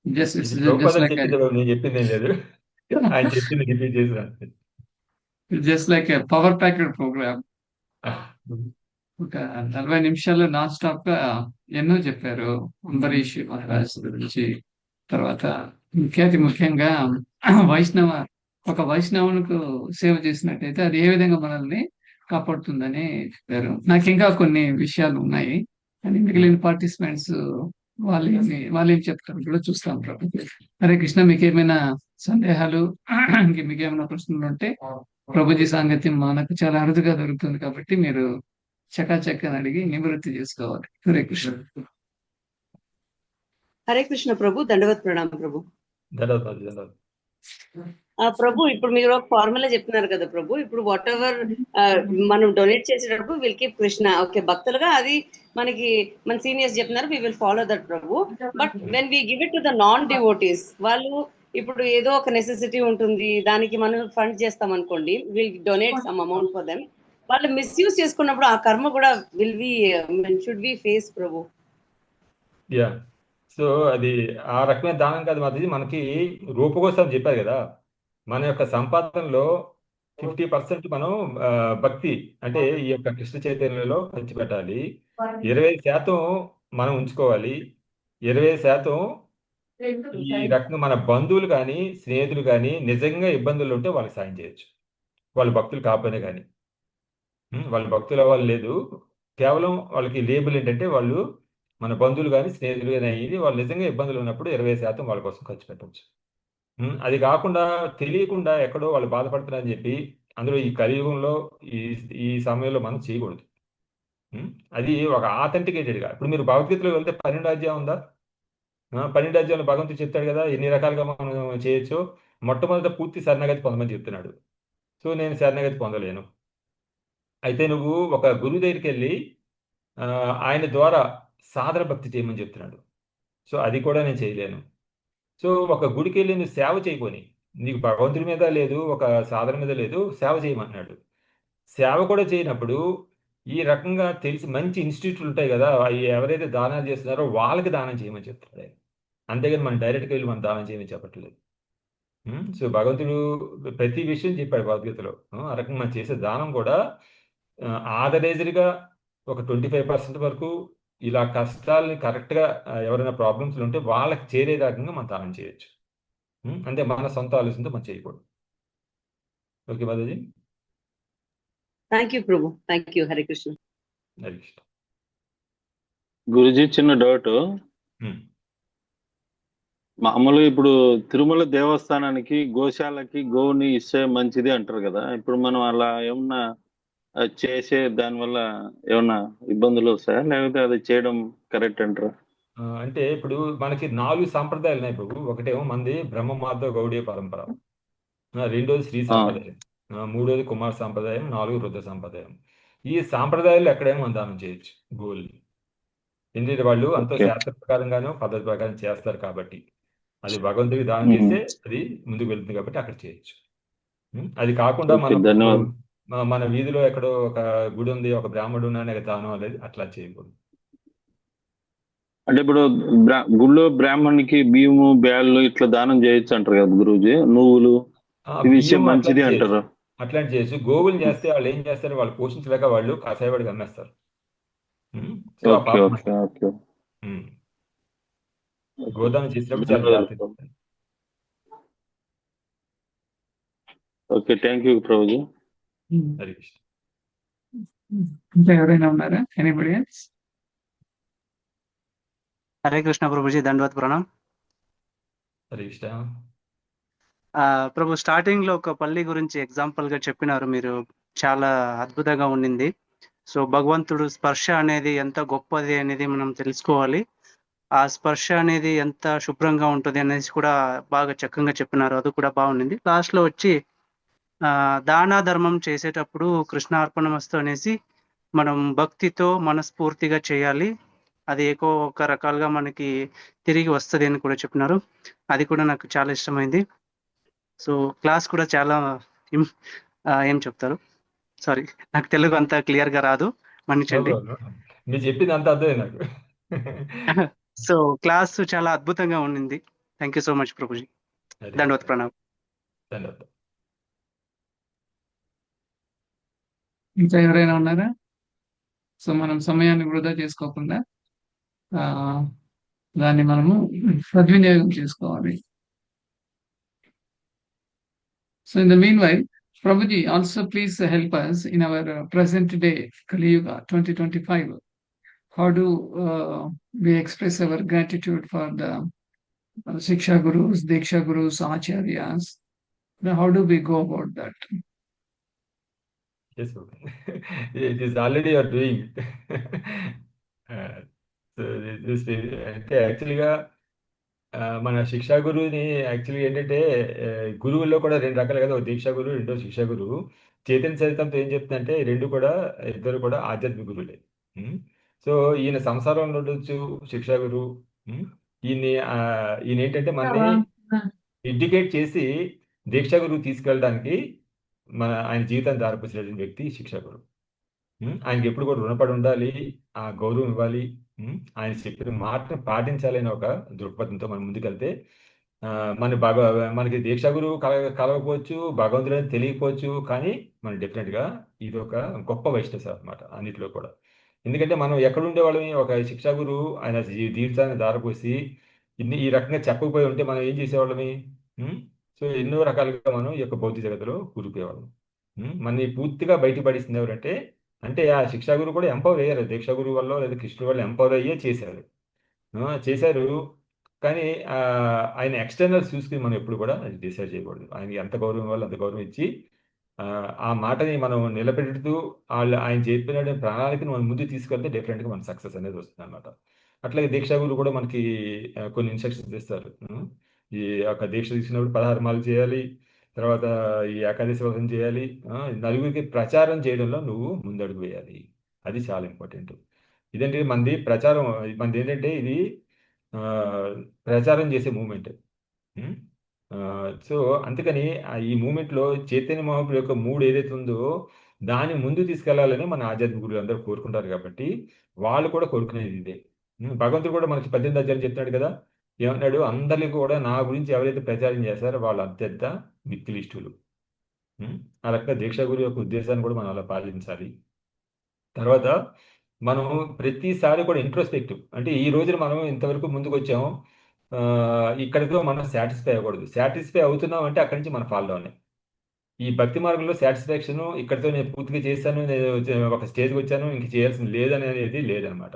జస్ట్ ఇది జస్ట్ ప్రభుపాద లైక్ చెప్పింది బాబు, నేను చెప్పింది ఏం లేదు. ఆయన చెప్పింది రిపీట్ చేసిన. Just like power packed program. ఒక 40 నిమిషాలు నాన్ స్టాప్ గా ఎన్నో చెప్పారు. అంబరీష్ మహారాజ్ గురించి, తర్వాత ముఖ్యాతి ముఖ్యంగా వైష్ణవ ఒక వైష్ణవునికి సేవ చేసినట్టయితే అది ఏ విధంగా మనల్ని కాపాడుతుందని చెప్పారు. నాకు ఇంకా కొన్ని విషయాలు ఉన్నాయి, కానీ మిగిలిన పార్టిసిపెంట్స్ వాళ్ళు ఏం చెప్తారు కూడా చూస్తాం ప్రభు. హరే కృష్ణ. మీకు ఏమైనా సందేహాలు, మీకు ఏమైనా ప్రశ్నలు ఉంటే ప్రభుజీ సాంగత్యం మనకు చాలా అరుదుగా దొరుకుతుంది కాబట్టి మీరు చకాచక్కని అడిగి నివృత్తి చేసుకోవాలి. హరే కృష్ణ. హరే కృష్ణ ప్రభు. దండవత్ ప్రణామం ప్రభు. ధన్యవాదాలు. ప్రభు, ఇప్పుడు మీరు ఒక ఫార్ములా చెప్తున్నారు కదా ప్రభు. ఇప్పుడు వాట్ ఎవర్ మనం డొనేట్ చేసేటప్పుడు విల్ కీప్ కృష్ణ. ఓకే, భక్తులుగా అది మనకి మన సీనియర్స్ చెప్తున్నారు, we will follow that Prabhu. But when we give it to the non devotees, వాళ్ళు ఇప్పుడు ఏదో ఒక నెసెసిటీ ఉంటుంది, దానికి మనం ఫండ్ చేస్తాం అనుకోండి, will donate some amount for them. వాళ్ళు మిస్యూజ్ చేసుకున్నప్పుడు ఆ కర్మ కూడా should we face Prabhu. Yeah, so అది ఆ రకమైన దానం కాదు మాది. మనకి రూపకోసం చెప్పారు కదా, మన యొక్క సంపాదనలో 50% మనం భక్తి అంటే ఈ యొక్క కృష్ణ చైతన్యంలో ఖర్చు పెట్టాలి. 20% మనం ఉంచుకోవాలి. 20% ఈ రకంగా మన బంధువులు కానీ స్నేహితులు కానీ నిజంగా ఇబ్బందులు ఉంటే వాళ్ళకి సాయం చేయొచ్చు. వాళ్ళు భక్తులు కాకపోయినా కానీ. వాళ్ళు భక్తులు అవ్వాలి లేదు, కేవలం వాళ్ళకి లేబుల్ ఏంటంటే వాళ్ళు మన బంధువులు కానీ స్నేహితులు కానీ అయ్యి వాళ్ళు నిజంగా ఇబ్బందులు ఉన్నప్పుడు 20% వాళ్ళ కోసం ఖర్చు పెట్టవచ్చు. అది కాకుండా తెలియకుండా ఎక్కడో వాళ్ళు బాధపడుతున్నారని చెప్పి అందులో ఈ కలియుగంలో ఈ ఈ సమయంలో మనం చేయకూడదు. అది ఒక ఆథెంటికేటెడ్గా. ఇప్పుడు మీరు భగవద్గీతలో వెళ్తే 12 అధ్యాయం ఉందా? 12 అధ్యాయంలో భగవంతుడు చెప్తాడు కదా ఎన్ని రకాలుగా మనం చేయొచ్చు. మొట్టమొదట పూర్తి శరణాగతి పొందమని చెప్తున్నాడు. సో నేను శరణాగతి పొందలేను. అయితే నువ్వు ఒక గురువు దగ్గరికి వెళ్ళి ఆయన ద్వారా సాధన భక్తి చేయమని చెప్తున్నాడు. సో అది కూడా నేను చేయలేను. సో ఒక గుడికి వెళ్ళి నువ్వు సేవ చేయబోని, నీకు భగవంతుడి మీద లేదు, ఒక సాధన మీద లేదు, సేవ చేయమంటున్నాడు. సేవ కూడా చేయనప్పుడు ఈ రకంగా తెలిసి మంచి ఇన్స్టిట్యూట్లు ఉంటాయి కదా, అవి ఎవరైతే దానాలు చేస్తున్నారో వాళ్ళకి దానం చేయమని చెప్తాడు ఆయన. అంతేగాని మనం డైరెక్ట్గా వెళ్ళి మనం దానం చేయమని చెప్పట్లేదు. సో భగవంతుడు ప్రతి విషయం చెప్పాడు భగవద్గీతలో. ఆ రకంగా మనం చేసే దానం కూడా ఆదరేజర్గా ఒక 25% వరకు ఇలా కష్టాలని కరెక్ట్గా, ఎవరైనా ప్రాబ్లమ్స్ ఉంటే వాళ్ళకి చేరే రకంగా మనం దానం చేయొచ్చు. అంటే మన సొంత ఆలోచనతో మనం చేయకూడదు. Okay Madhavji. Thank you Prabhu, thank you. Hare Krishna. Hari Krishna. గురుజీ చిన్న డౌట్. ఉమ్. మామూలుగా ఇప్పుడు తిరుమల దేవస్థానానికి గోశాలకి గోవుని ఇస్తే మంచిది అంటారు కదా. ఇప్పుడు మనం అలా ఏమన్నా చేసే దానివల్ల ఏమన్నా ఇబ్బందులు వస్తాయా, లేకపోతే అది చేయడం కరెక్ట్ అంటారా? అంటే ఇప్పుడు మనకి 4 సాంప్రదాయాలు ఉన్నాయి ప్రభు. ఒకటేమో మంది బ్రహ్మ మాధవ గౌడీయ పరంపర, రెండోది శ్రీ సాంప్రదాయం, మూడోది కుమార్ సాంప్రదాయం, 4 రుద్ర సాంప్రదాయం. ఈ సాంప్రదాయాలు ఎక్కడైనా మనం దానం చేయొచ్చు గోల్ని. ఎందుకంటే వాళ్ళు అంత ఓకే శాస్త్ర ప్రకారంగానూ పద్ధతి ప్రకారం చేస్తారు కాబట్టి. అది భగవంతుడికి దానం ఉమ్. చేస్తే అది ముందుకు వెళ్తుంది కాబట్టి అక్కడ చేయొచ్చు. అది కాకుండా ఓకే, మనకు ధన్యవాదాలు. మన వీధిలో ఎక్కడో ఒక గుడి ఉంది, ఒక బ్రాహ్మడు ఉన్నానే దానం అనేది అట్లా చేయకూడదు. అంటే ఇప్పుడు గుళ్ళో బ్రాహ్మణునికి బియ్యము బ్యాళ్ళు ఇట్లా దానం చేయొచ్చు అంటారు కదా గురూజీ, నువ్వులు ఇవి ఇస్తే బియ్యం మంచిది అట్లాంటి చేయొచ్చు, అంటారు. అట్లాంటి చేయొచ్చు. గోవులు చేస్తే వాళ్ళు ఏం చేస్తారు, వాళ్ళు పోషించలేక వాళ్ళు కాసాయవాడికి అమ్మేస్తారు. సో ఆ ఓకే పాపం ఓకే ఓకే ఉమ్. ఓకే. గోదానం చేసినప్పుడు చాలా ధన్యవాదాలు జాగ్రత్త. ప్రభు. Okay, thank you Prabhuji. Hari Krishna. ఇంకా ఎవరైనా ఉన్నారా? Anybody else? హరే కృష్ణ ప్రభుజీ, దండవత్ ప్రణాం. హరి కృష్ణ. ప్రభు, స్టార్టింగ్ లో ఒక పల్లి గురించి ఎగ్జాంపుల్ గా చెప్పినారు మీరు, చాలా అద్భుతంగా ఉండింది. సో భగవంతుడు స్పర్శ అనేది ఎంత గొప్పది అనేది మనం తెలుసుకోవాలి. ఆ స్పర్శ అనేది ఎంత శుభ్రంగా ఉంటుంది అనేసి కూడా బాగా చక్కగా చెప్పినారు, అది కూడా బాగుండింది. లాస్ట్ లో వచ్చి దాన ధర్మం చేసేటప్పుడు కృష్ణార్పణమస్తు అనేసి మనం భక్తితో మనస్ఫూర్తిగా చేయాలి, అది ఒక రకాలుగా మనకి తిరిగి వస్తుంది అని కూడా చెప్పినారు. అది కూడా నాకు చాలా ఇష్టమైంది. సో క్లాస్ కూడా చాలా ఏం చెప్తారు, సారీ నాకు తెలుగు అంత క్లియర్ గా రాదు, మన్నించండి. మీరు చెప్పింది అంత అర్థమే నాకు. సో క్లాస్ చాలా అద్భుతంగా ఉండింది. Thank you so much Prabhuji. దండవత్ Pranam. ధన్యవాదాలు. ఇంకా ఎవరైనా ఉన్నారా? సో మనం సమయాన్ని వృధా చేసుకోకుండా దాన్ని మనము సద్వినియోగం చేసుకోవాలి. So in the meanwhile, Prabhuji, also please help us in our present day Kali Yuga 2025. How do we express our gratitude for the Shiksha Gurus, Diksha Gurus, Acharyas? Now, how do we go about that? Yes, it is already you are doing it. So అంటే యాక్చువల్గా మన శిక్షా గురువుని యాక్చువల్గా ఏంటంటే, గురువుల్లో కూడా 2 రకాలు కదా, ఒక దీక్షా గురువు, రెండో శిక్షా గురువు. చైతన్య చరితంతో ఏం చెప్తుందంటే ఇద్దరు కూడా ఆధ్యాత్మిక గురువులే. సో ఈయన సంసారంలో ఉండొచ్చు శిక్షా గురువు. ఈయన ఏంటంటే మనని ఎడ్యుకేట్ చేసి దీక్షా గురువు తీసుకెళ్ళడానికి ఆయన జీవితాన్ని దారిపోసినటువంటి వ్యక్తి శిక్షా గురువు. ఆయనకి ఎప్పుడు కూడా రుణపడి ఉండాలి, ఆ గౌరవం ఇవ్వాలి, ఆయన చెప్పిన మాటను పాటించాలని ఒక దృక్పథంతో మనం ముందుకెళ్తే మనకి దీక్షా గురువు కలగకపోవచ్చు, భగవంతుడని తెలియకపోవచ్చు, కానీ మనం డెఫినెట్గా ఇది ఒక గొప్ప వైష్ణవ అనమాట అన్నిటిలో కూడా. ఎందుకంటే మనం ఎక్కడుండే వాళ్ళని ఒక శిక్షా గురువు ఆయన జీవితాన్ని దారపోసి ఈ రకంగా చెప్పకపోయి ఉంటే మనం ఏం చేసేవాళ్ళమి? సో ఎన్నో రకాలుగా మనం ఈ యొక్క భౌతిక జగత్తులో కూలిపోయేవాళ్ళం. మనని పూర్తిగా బయటపడిస్తుంది ఎవరంటే, అంటే ఆ శిక్షా గురువు కూడా ఎంపవర్ అయ్యారు, దీక్షా గురువు వల్ల లేదా కృష్ణుడి వల్ల ఎంపవర్ అయ్యే చేశారు. కానీ ఆయన ఎక్స్టర్నల్స్ చూసుకుని మనం ఎప్పుడు కూడా అది డిసైడ్ చేయకూడదు. ఆయనకి ఎంత గౌరవం ఇవ్వాలి అంత గౌరవం ఇచ్చి ఆ మాటని మనం నిలబెడుతూ ఆయన చెప్పిన ప్రణాళికను మనం ముందు తీసుకెళ్తే డెఫినెట్గా మన సక్సెస్ అనేది వస్తుంది అనమాట. అట్లాగే దీక్షా గురువు కూడా మనకి కొన్ని ఇన్స్ట్రక్షన్స్ ఇస్తారు. ఈ యొక్క దీక్ష తీసుకున్నప్పుడు 16 మాలు చేయాలి, తర్వాత ఈ ఏకాదశి వ్రతం చేయాలి, నలుగురికి ప్రచారం చేయడంలో నువ్వు ముందడుగు వేయాలి, అది చాలా ఇంపార్టెంట్. ఇదేంటి మనది ఏంటంటే ఇది ప్రచారం చేసే మూమెంట్. ఉమ్. ఆ, సో అందుకని ఈ మూమెంట్లో చైతన్య మహాప్రభు యొక్క మూడు ఏదైతే ఉందో దాన్ని ముందు తీసుకెళ్లాలని మన ఆధ్యాత్మిక గురువులు అందరూ కోరుకుంటారు కాబట్టి వాళ్ళు కూడా కోరుకునేది ఇదే. భగవంతుడు కూడా మనకి 18 అధ్యాయులు చెప్తున్నాడు కదా, ఏమన్నాడు, అందరికీ కూడా నా గురించి ఎవరైతే ప్రచారం చేస్తారో వాళ్ళు అత్యంత మిక్కిలిష్టులు. ఉమ్. ఆ రకంగా దీక్షా గురువు యొక్క ఉద్దేశాన్ని కూడా మనం అలా పాటించాలి. తర్వాత మనం ప్రతిసారి కూడా ఇంట్రోస్పెక్టివ్, అంటే ఈ రోజున మనం ఇంతవరకు ముందుకు వచ్చాము, ఆ, ఇక్కడితో మనం సాటిస్ఫై అవ్వకూడదు. సాటిస్ఫై అవుతున్నాం అంటే అక్కడి నుంచి మన ఫాలో ఉన్నాయి. ఈ భక్తి మార్గంలో సాటిస్ఫాక్షన్ ఇక్కడితో నేను పూర్తిగా చేశాను, నేను ఒక స్టేజ్కి వచ్చాను, ఇంక చేయాల్సింది లేదని అనేది లేదనమాట.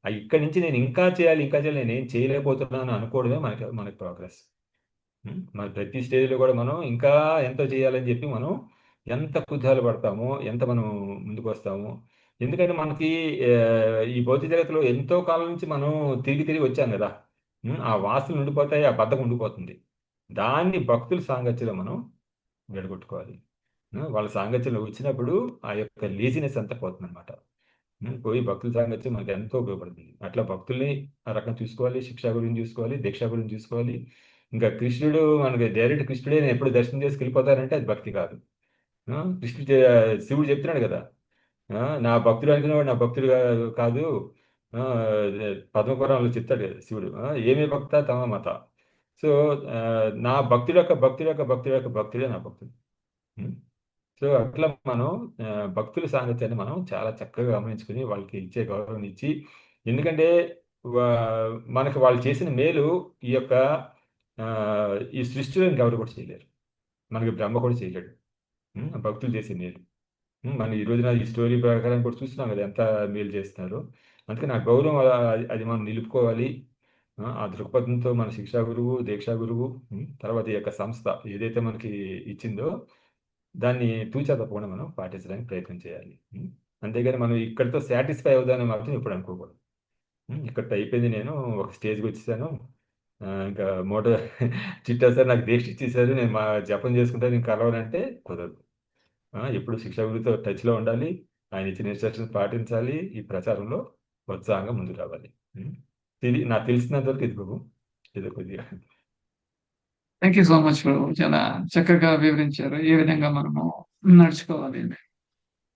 ఇక్కడి నుంచి నేను ఇంకా చేయాలి, ఇంకా చేయాలి, నేను ఏం చేయలేకపోతున్నాను అనుకోవడమే మనకి మనకి ప్రోగ్రెస్. మన ప్రతి స్టేజ్లో కూడా మనం ఇంకా ఎంతో చేయాలని చెప్పి మనం ఎంత కుతూహల పడతామో, ఎంత మనం ముందుకు వస్తామో. ఎందుకంటే మనకి ఆ, ఈ భౌతిక జగత్తులో ఎంతో కాలం నుంచి మనం తిరిగి తిరిగి వచ్చాం కదా. ఆ వాసనలు ఉండిపోతాయి, ఆ బద్ధకం ఉండిపోతుంది. దాన్ని భక్తుల సాంగత్యంలో మనం విడగొట్టుకోవాలి. వాళ్ళ సాంగత్యంలో వచ్చినప్పుడు ఆ యొక్క లేజినెస్ అంతా పోతుంది అనమాట. పోయి భక్తుల సాంగత్యం మనకు ఎంతో ఉపయోగపడుతుంది. అట్లా భక్తుల్ని ఆ రకం చూసుకోవాలి, శిక్షా గురించి చూసుకోవాలి, దీక్షా గురించి చూసుకోవాలి. ఇంకా కృష్ణుడు మనకి డైరెక్ట్ కృష్ణుడే నేను ఎప్పుడు దర్శనం చేసి వెళ్ళిపోతారంటే అది భక్తి కాదు. కృష్ణుడు శివుడు చెప్తున్నాడు కదా, నా భక్తుడు అనుకునేవాడు నా భక్తుడు కాదు. ఆ, పద్మపురాణంలో చెప్తాడు కదా శివుడు, ఏమే భక్త తమ మత. సో ఆ, నా భక్తుడి యొక్క భక్తుడే నా భక్తుడు. ఉం? సో అట్లా మనం ఆ, భక్తుల సాంగత్యాన్ని మనం చాలా చక్కగా గమనించుకుని వాళ్ళకి ఇచ్చే గౌరవం ఇచ్చి, ఎందుకంటే మనకి వాళ్ళు చేసిన మేలు ఈ యొక్క ఆ, ఈ సృష్టిలో ఇంకెవరు కూడా చేయలేరు. మనకి బ్రహ్మ కూడా చేయలేడు. భక్తులు చేసే మేలు. మనం ఈ రోజున ఈ స్టోరీ ప్రకారం కూడా చూస్తున్నాం కదా ఎంత మేలు చేస్తున్నారు. అందుకని ఆ గౌరవం అది మనం నిలుపుకోవాలి. ఆ దృక్పథంతో మన శిక్షా గురువు, దీక్షా గురువు, తర్వాత ఈ యొక్క సంస్థ ఏదైతే మనకి ఇచ్చిందో దాన్ని తూచా తప్పకుండా మనం పాటించడానికి ప్రయత్నం చేయాలి. అంతేగాని మనం ఇక్కడితో సాటిస్ఫై అవుదామని మాత్రం ఇప్పుడు అనుకోకూడదు. ఇక్కడితో అయిపోయింది, నేను ఒక స్టేజ్కి వచ్చేసాను, ఇంకా మోటో చిట్టా సార్ నాకు దీక్ష ఇచ్చేసారు, నేను మా జపం చేసుకుంటాను, నేను కలవాలంటే కుదరదు. ఎప్పుడు శిక్షా గురువుతో టచ్లో ఉండాలి, ఆయన ఇచ్చిన ఇన్స్ట్రక్షన్స్ పాటించాలి, ఈ ప్రచారంలో ఉత్సాహంగా ముందుకు రావాలి. ఇది నాకు తెలిసినంత వరకు ఇది బాబు, ఇది కొద్దిగా. థ్యాంక్ యూ సో మచ్ ప్రభు. చాలా చక్కగా వివరించారు ఏ విధంగా మనము నడుచుకోవాలి అని.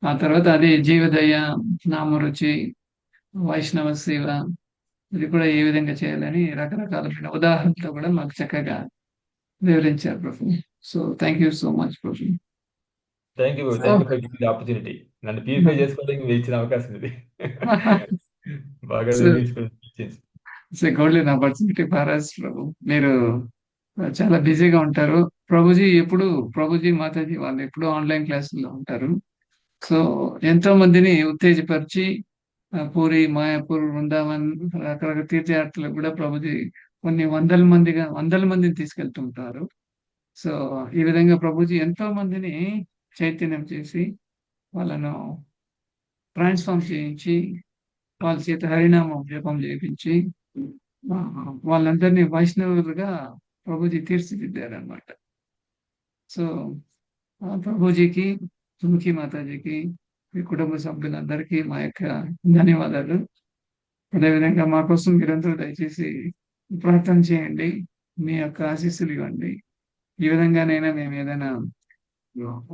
ఆ తర్వాత అది జీవదయ, నామరుచి, వైష్ణవ సేవ, ఇది కూడా ఏ విధంగా చేయాలని రకరకాలమైన ఉదాహరణతో కూడా మాకు చక్కగా వివరించారు ప్రభు. So thank you so much ప్రభు. Thank you so for giving the opportunity. నన్ను ప్యూరిఫై చేసుకోవడానికి మీరు ఇచ్చిన అవకాశం ఇది. బాగా సో వివరించుకుని. గోల్డెన్ ఆపర్చునిటీ ఫర్ us ప్రభు. మీరు చాలా బిజీగా ఉంటారు. ప్రభుజీ ఎప్పుడు, ప్రభుజీ మాతాజీ వాళ్ళు ఎప్పుడు ఆన్లైన్ క్లాసుల్లో ఉంటారు. సో ఎంతో మందిని ఉత్తేజపరిచి పూరి, మాయాపూర్, బృందావన్, రకరకాల తీర్థయాత్రలకు కూడా ప్రభుజీ కొన్ని వందల మందిని తీసుకెళ్తుంటారు. సో ఈ విధంగా ప్రభుజీ ఎంతో మందిని చైతన్యం చేసి వాళ్ళను ట్రాన్స్ఫార్మ్ చేయించి వాళ్ళ చేత హరినామం జపం చేయించి ఆ, వాళ్ళందరినీ వైష్ణవులుగా ప్రభుజీ తీర్చిదిద్దారు అనమాట. సో ప్రభుజీకి, తుమ్కి మాతాజీకి, మీ కుటుంబ సభ్యులందరికీ మా యొక్క ధన్యవాదాలు. అదేవిధంగా మా కోసం మీరందరూ దయచేసి ప్రార్థన చేయండి, మీ యొక్క ఆశీస్సులు ఇవ్వండి. ఈ విధంగానైనా మేము ఏదైనా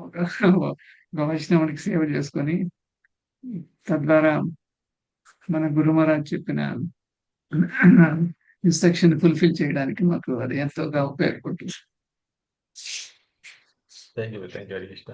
ఒక వైష్ణవునికి సేవ చేసుకొని తద్వారా మన గురు మహారాజ్ చెప్పిన ఇన్స్ట్రక్షన్ ఫుల్ఫిల్ చేయడానికి మాకు అది ఎంతోగా ఉపయోగపడుతుంది. Thank you Harikrishna.